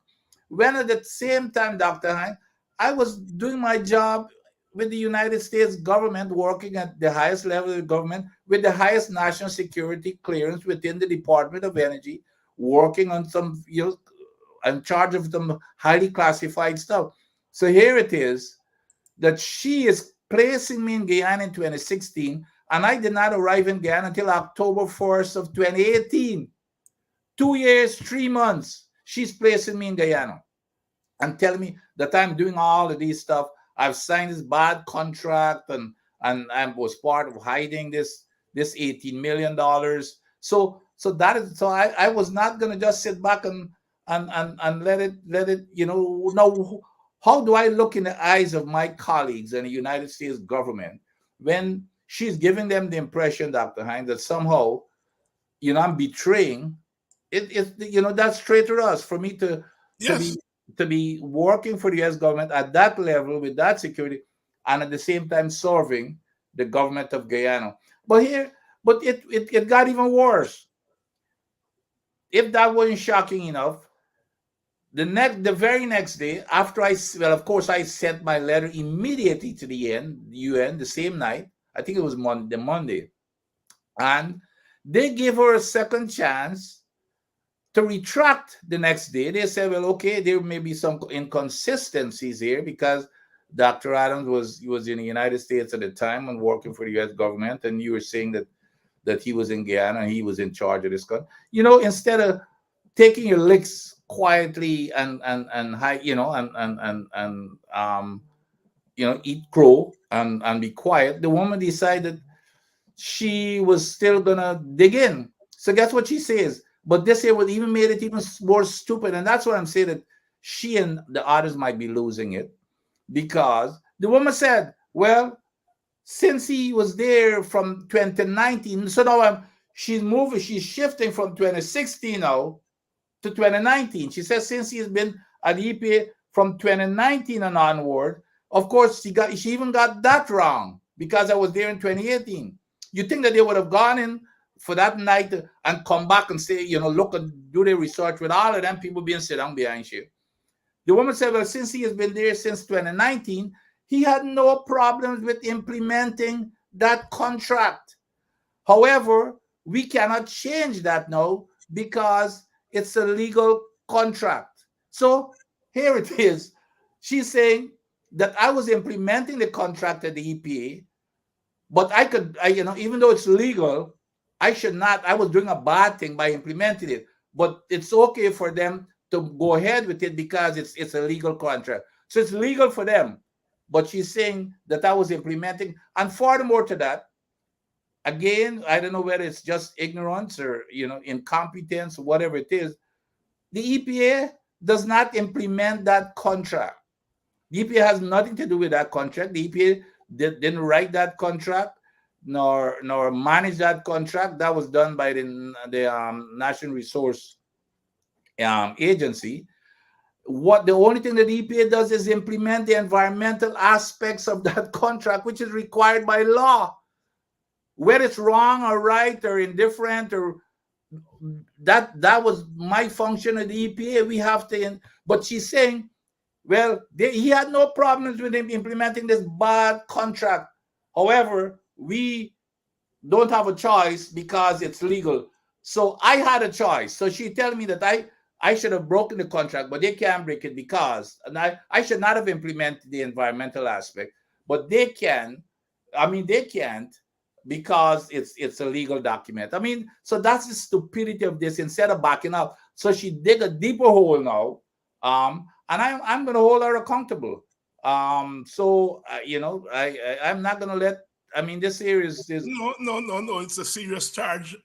[SPEAKER 3] When at the same time, Dr. Hines, I was doing my job with the United States government, working at the highest level of the government, with the highest national security clearance within the Department of Energy, working on some, in charge of some highly classified stuff. So here it is that she is placing me in Guyana in 2016, and I did not arrive in Guyana until October 1st of 2018. 2 years, 3 months, she's placing me in Guyana and telling me that I'm doing all of these stuff. I've signed this bad contract, and I was part of hiding this $18 million. So I was not gonna just sit back and let it now. How do I look in the eyes of my colleagues in the United States government when she's giving them the impression, Dr. Hines, that somehow, I'm betraying it? That's traitorous for me to be working for the U.S. government at that level with that security, and at the same time serving the government of Guyana. But it got even worse. If that wasn't shocking enough, the very next day, after I sent my letter immediately to the UN the same night. I think it was Monday, and they gave her a second chance to retract the next day. They said, well, okay, there may be some inconsistencies here, because Dr. Adams was in the United States at the time and working for the U.S. government, and you were saying that he was in Guyana and he was in charge of this country. Instead of taking your licks quietly and high, eat crow and be quiet, the woman decided she was still gonna dig in. So guess what she says? But this here would even made it even more stupid. And that's why I'm saying that she and the others might be losing it, because the woman said, well, since he was there from 2019, so now she's shifting from 2016 now to 2019. She says since he's been at EPA from 2019 and onward, of course, she even got that wrong, because I was there in 2018. You think that they would have gone in for that night and come back and say, look and do their research with all of them people being sit down behind you. The woman said, well, since he has been there since 2019, he had no problems with implementing that contract. However, we cannot change that now because it's a legal contract. So here it is. She's saying that I was implementing the contract at the EPA, but even though it's legal, I should not. I was doing a bad thing by implementing it. But it's okay for them to go ahead with it because it's a legal contract. So it's legal for them. But she's saying that I was implementing. And furthermore to that, again, I don't know whether it's just ignorance or incompetence or whatever it is. The EPA does not implement that contract. The EPA has nothing to do with that contract. The EPA didn't write that contract nor manage that contract. That was done by the National Resource Agency. The only thing that the EPA does is implement the environmental aspects of that contract, which is required by law. Whether it's wrong or right or indifferent or that was my function at the EPA. We have to, but she's saying, well, he had no problems with him implementing this bad contract. However, we don't have a choice because it's legal. So I had a choice. So she telling me that I should have broken the contract, but they can't break it because, and I should not have implemented the environmental aspect, but they can. They can't because it's a legal document. So that's the stupidity of this. Instead of backing up, so she dig a deeper hole now, and I'm going to hold her accountable. I'm not going to let. This here is
[SPEAKER 2] No. It's a serious charge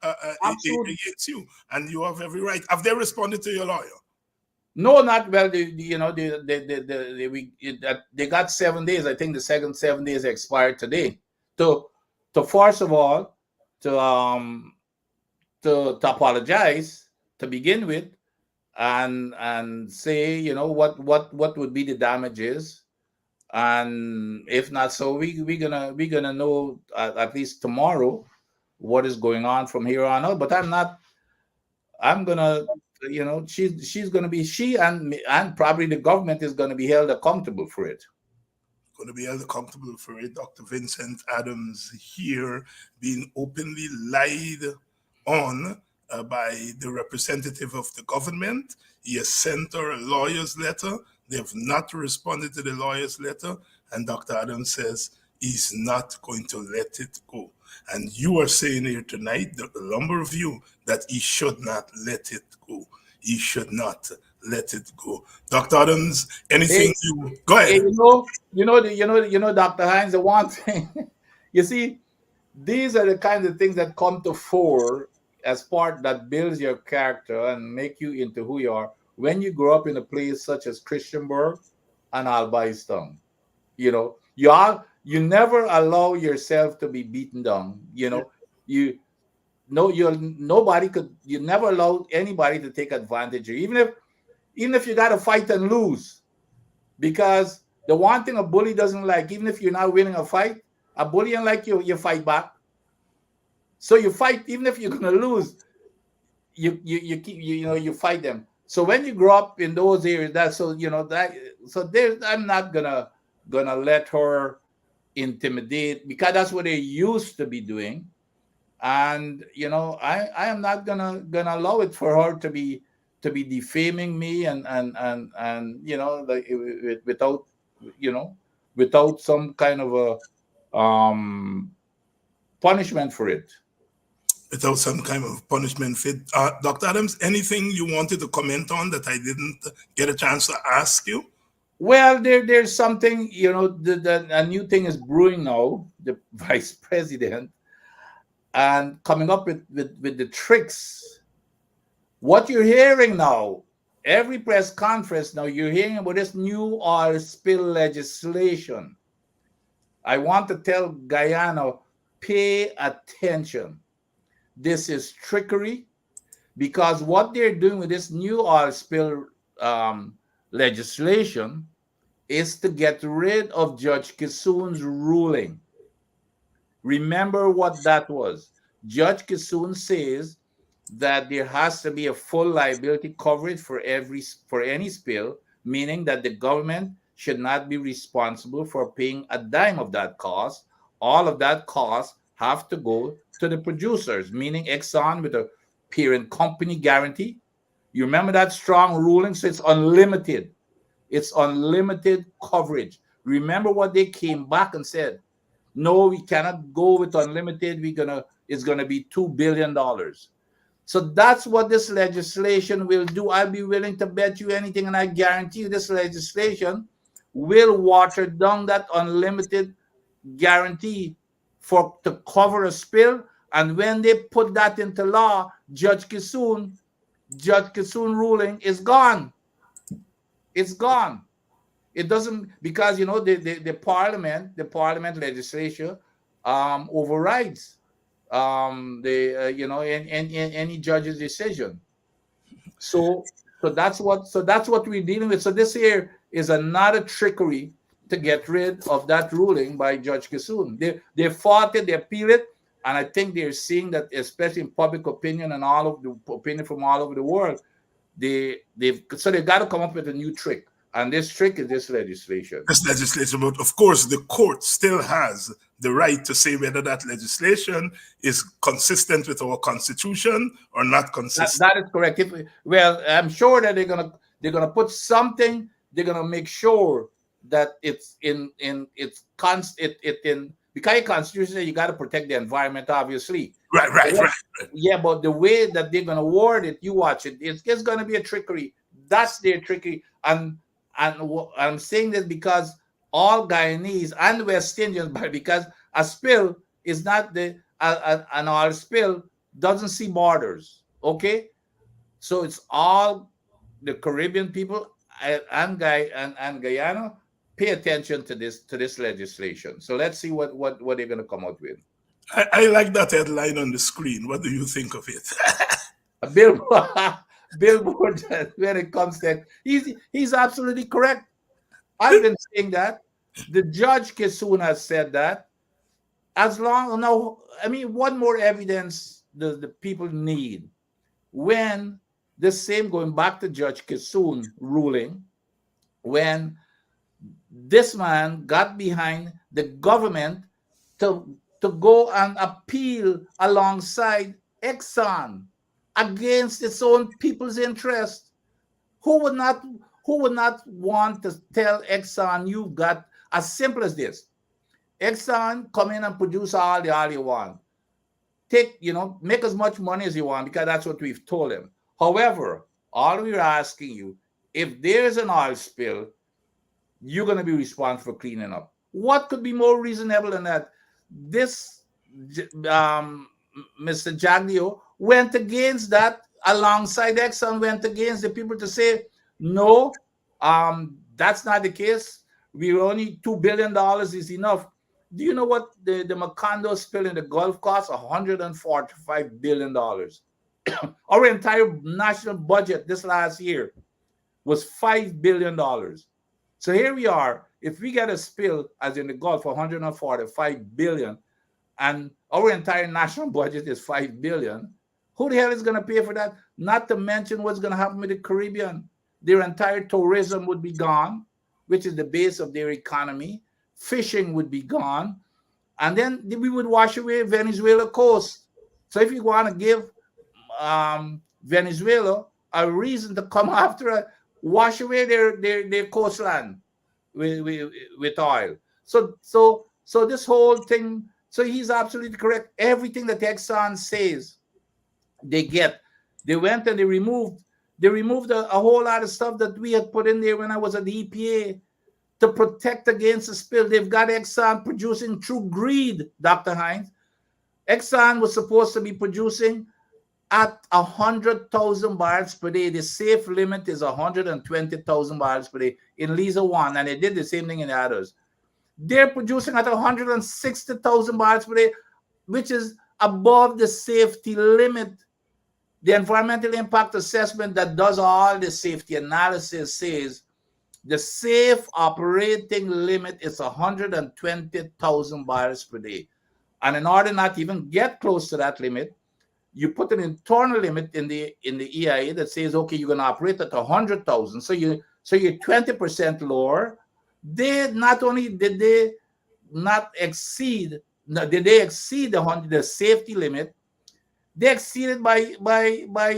[SPEAKER 3] absolutely
[SPEAKER 2] against you, and you have every right. Have they responded to your lawyer?
[SPEAKER 3] No, not well. They got 7 days. I think the second 7 days expired today. To first of all, to apologize to begin with, and say what would be the damages, and if not, so we're gonna know at least tomorrow what is going on from here on out. But I'm gonna she's gonna be, she and probably the government is gonna be held accountable for it.
[SPEAKER 2] Going to be held accountable for it. Dr. Vincent Adams here being openly lied on by the representative of the government. He has sent her a lawyer's letter. They have not responded to the lawyer's letter. And Dr. Adams says he's not going to let it go. And you are saying here tonight, the lumber of you, that he should not let it go. He should not let it go. Dr. Adams, anything you go ahead.
[SPEAKER 3] Dr. Hines, the one thing, you see, these are the kinds of things that come to fore as part that builds your character and make you into who you are when you grow up in a place such as Christiansburg and Albistown. You never allow yourself to be beaten down. You never allow anybody to take advantage of you, even if you got to fight and lose. Because the one thing a bully doesn't like, even if you're not winning a fight, a bully ain't like you fight back. So you fight, even if you're gonna lose, you fight them. So when you grow up in those areas, I'm not gonna let her intimidate, because that's what they used to be doing. And I am not gonna allow it for her to be defaming me and without some kind of a punishment for it.
[SPEAKER 2] Without some kind of punishment fit. Dr. Adams, anything you wanted to comment on that I didn't get a chance to ask you?
[SPEAKER 3] Well, there's something, a new thing is brewing now, the vice president, and coming up with the tricks. What you're hearing now, every press conference now, you're hearing about this new oil spill legislation. I want to tell Guyana, pay attention. This is trickery, because what they're doing with this new oil spill legislation is to get rid of Judge Kissoon's ruling. Remember what that was. Judge Kissoon says that there has to be a full liability coverage for any spill, meaning that the government should not be responsible for paying a dime of that cost. All of that cost have to go to the producers, meaning Exxon with a parent company guarantee. You remember that strong ruling? So it's unlimited. It's unlimited coverage. Remember what they came back and said? No, we cannot go with unlimited. It's gonna be $2 billion. So that's what this legislation will do. I'll be willing to bet you anything, and I guarantee you this legislation will water down that unlimited guarantee to cover a spill. And when they put that into law, Judge Kissoon ruling is gone. It's gone. It doesn't, because the parliament legislature overrides any judge's decision. So that's what we're dealing with. So this here is another trickery to get rid of that ruling by Judge Kissoon. They fought it, they appealed it, and I think they're seeing that, especially in public opinion and all of the opinion from all over the world, they've got to come up with a new trick. And this trick is this legislation.
[SPEAKER 2] This legislation, but of course, the court still has the right to say whether that legislation is consistent with our constitution or not consistent.
[SPEAKER 3] That is correct. I'm sure that they're gonna put something. They're gonna make sure that it's because your constitution, you got to protect the environment, obviously.
[SPEAKER 2] Right.
[SPEAKER 3] Yeah, but the way that they're gonna word it, you watch it. It's gonna be a trickery. That's their trickery. And I'm saying this because all Guyanese and West Indians, because a spill is not an oil spill doesn't see borders. Okay, so it's all the Caribbean people and Guyana. Pay attention to this legislation. So let's see what they're going to come out with.
[SPEAKER 2] I like that headline on the screen. What do you think of it?
[SPEAKER 3] A billboard when it comes to it. He's absolutely correct. I've been saying that. The Judge Kissoon has said that. What more evidence does the people need when the same, going back to Judge Kissoon ruling, when this man got behind the government to go and appeal alongside Exxon against its own people's interest? Who would not want to tell Exxon, you've got, as simple as this, Exxon, come in and produce all the oil you want. Make as much money as you want, because that's what we've told them. However, all we're asking you, if there's an oil spill, you're going to be responsible for cleaning up. What could be more reasonable than that? This Mr. Jaglio went against that, alongside Exxon, went against the people to say, no, that's not the case. We're only $2 billion is enough. Do you know what the Macondo spill in the Gulf cost? $145 billion. Our entire national budget this last year was $5 billion. So here we are. If we get a spill, as in the Gulf, $145 billion, and our entire national budget is $5 billion, who the hell is going to pay for that? Not to mention what's going to happen with the Caribbean. Their entire tourism would be gone, which is the base of their economy. Fishing would be gone. And then we would wash away Venezuela coast. So if you want to give Venezuela a reason to come after, wash away their coastline with oil. So this whole thing, so he's absolutely correct. Everything that Exxon says, they get. They went and they removed a whole lot of stuff that we had put in there when I was at the EPA to protect against the spill. They've got Exxon producing through greed, Dr. Hines. Exxon was supposed to be producing at 100,000 barrels per day. The safe limit is 120,000 barrels per day in Liza 1, and they did the same thing in the others. They're producing at 160,000 barrels per day, which is above the safety limit. The environmental impact assessment that does all the safety analysis says the safe operating limit is 120,000 barrels per day. And in order not to even get close to that limit, you put an internal limit in the EIA that says, okay, you're going to operate at 100,000. So So you're 20% lower. They not only did they not exceed, did they exceed the safety limit, they exceeded by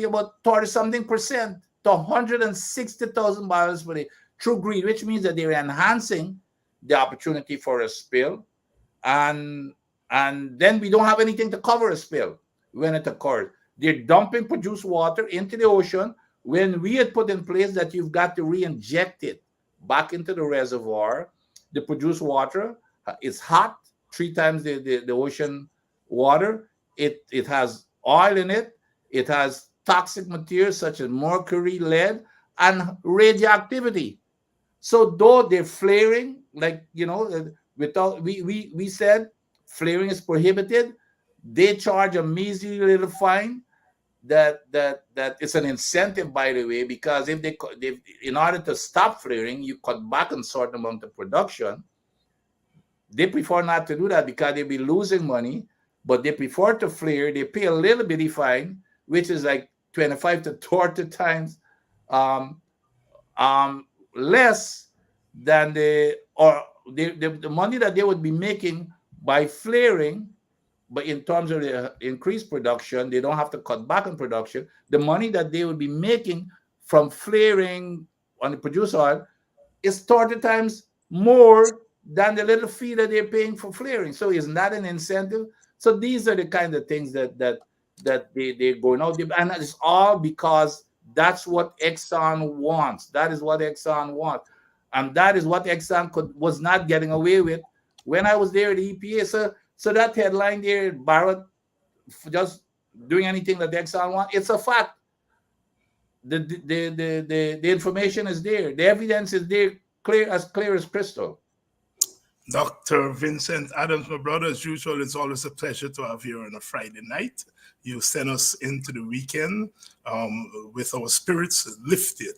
[SPEAKER 3] about 30 something percent to 160,000 barrels per day through greed, which means that they're enhancing the opportunity for a spill, and then we don't have anything to cover a spill when it occurs. They're dumping produced water into the ocean when we had put in place that you've got to re-inject it back into the reservoir. The produced water is hot, 3 times the ocean water. It has oil in it. It has toxic materials such as mercury, lead, and radioactivity. So though they're flaring, like without we said flaring is prohibited, they charge a measly little fine. That is an incentive, by the way, because if they in order to stop flaring, you cut back on certain amount of production. They prefer not to do that because they'll be losing money, but they prefer to flare. They pay a little bitty fine, which is like 25 to 30 times um, less than the money that they would be making by flaring. But in terms of the increased production, they don't have to cut back on production. The money that they would be making from flaring on the produced oil is 30 times more than the little fee that they're paying for flaring. So it's not an incentive. So these are the kind of things that they're going out there. And it's all because that's what Exxon wants. That is what Exxon wants. And that is what Exxon was not getting away with when I was there at the EPA. So that headline there, Barrett just doing anything that the Exxon wants, it's a fact. The information is there. The evidence is there, clear as crystal.
[SPEAKER 2] Dr. Vincent Adams, my brother, as usual, it's always a pleasure to have you on a Friday night. You send us into the weekend with our spirits lifted.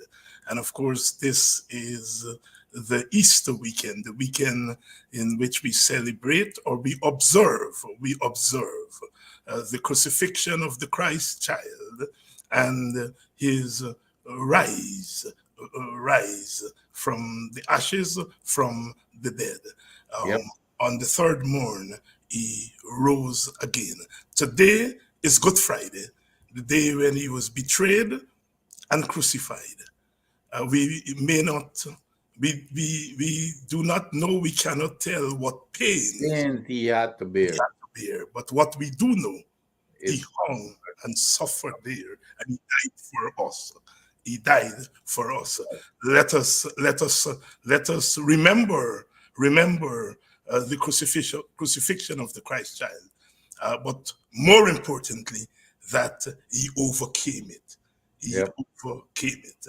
[SPEAKER 2] And of course, this is the Easter weekend, the weekend in which we celebrate or we observe the crucifixion of the Christ child and his rise from the ashes, from the dead.
[SPEAKER 3] Yep.
[SPEAKER 2] On the third morn, he rose again. Today is Good Friday, the day when he was betrayed and crucified. We do not know, we cannot tell what pain
[SPEAKER 3] he had to bear.
[SPEAKER 2] But what we do know, he hung and suffered there, and he died for us. He died for us. Let us remember the crucifixion of the Christ child, but more importantly, that he overcame it. He overcame it.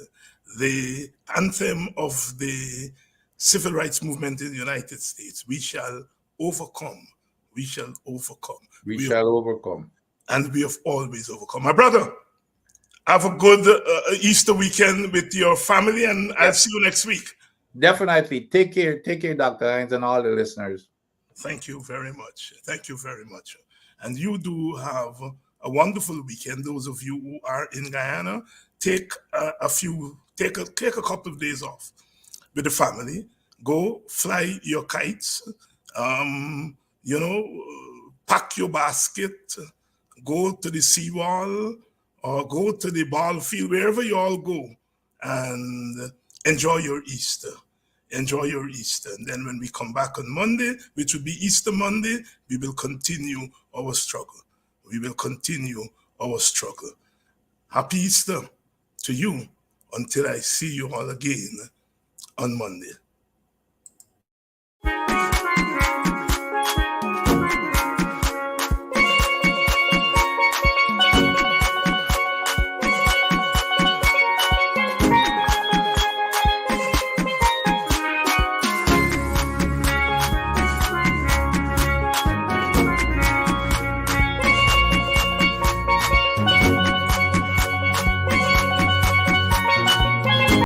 [SPEAKER 2] The anthem of the civil rights movement in the United States: we shall overcome. We shall overcome.
[SPEAKER 3] We shall overcome.
[SPEAKER 2] And we have always overcome. My brother, have a good Easter weekend with your family, and I'll see you next week.
[SPEAKER 3] Definitely. Take care, Dr. Hines, and all the listeners.
[SPEAKER 2] Thank you very much. Thank you very much. And you do have a wonderful weekend. Those of you who are in Guyana, take a couple of days off with the family. Go fly your kites. Pack your basket. Go to the seawall or go to the ball field, wherever you all go, and enjoy your Easter. Enjoy your Easter. And then when we come back on Monday, which will be Easter Monday, we will continue our struggle. We will continue our struggle. Happy Easter to you until I see you all again on Monday.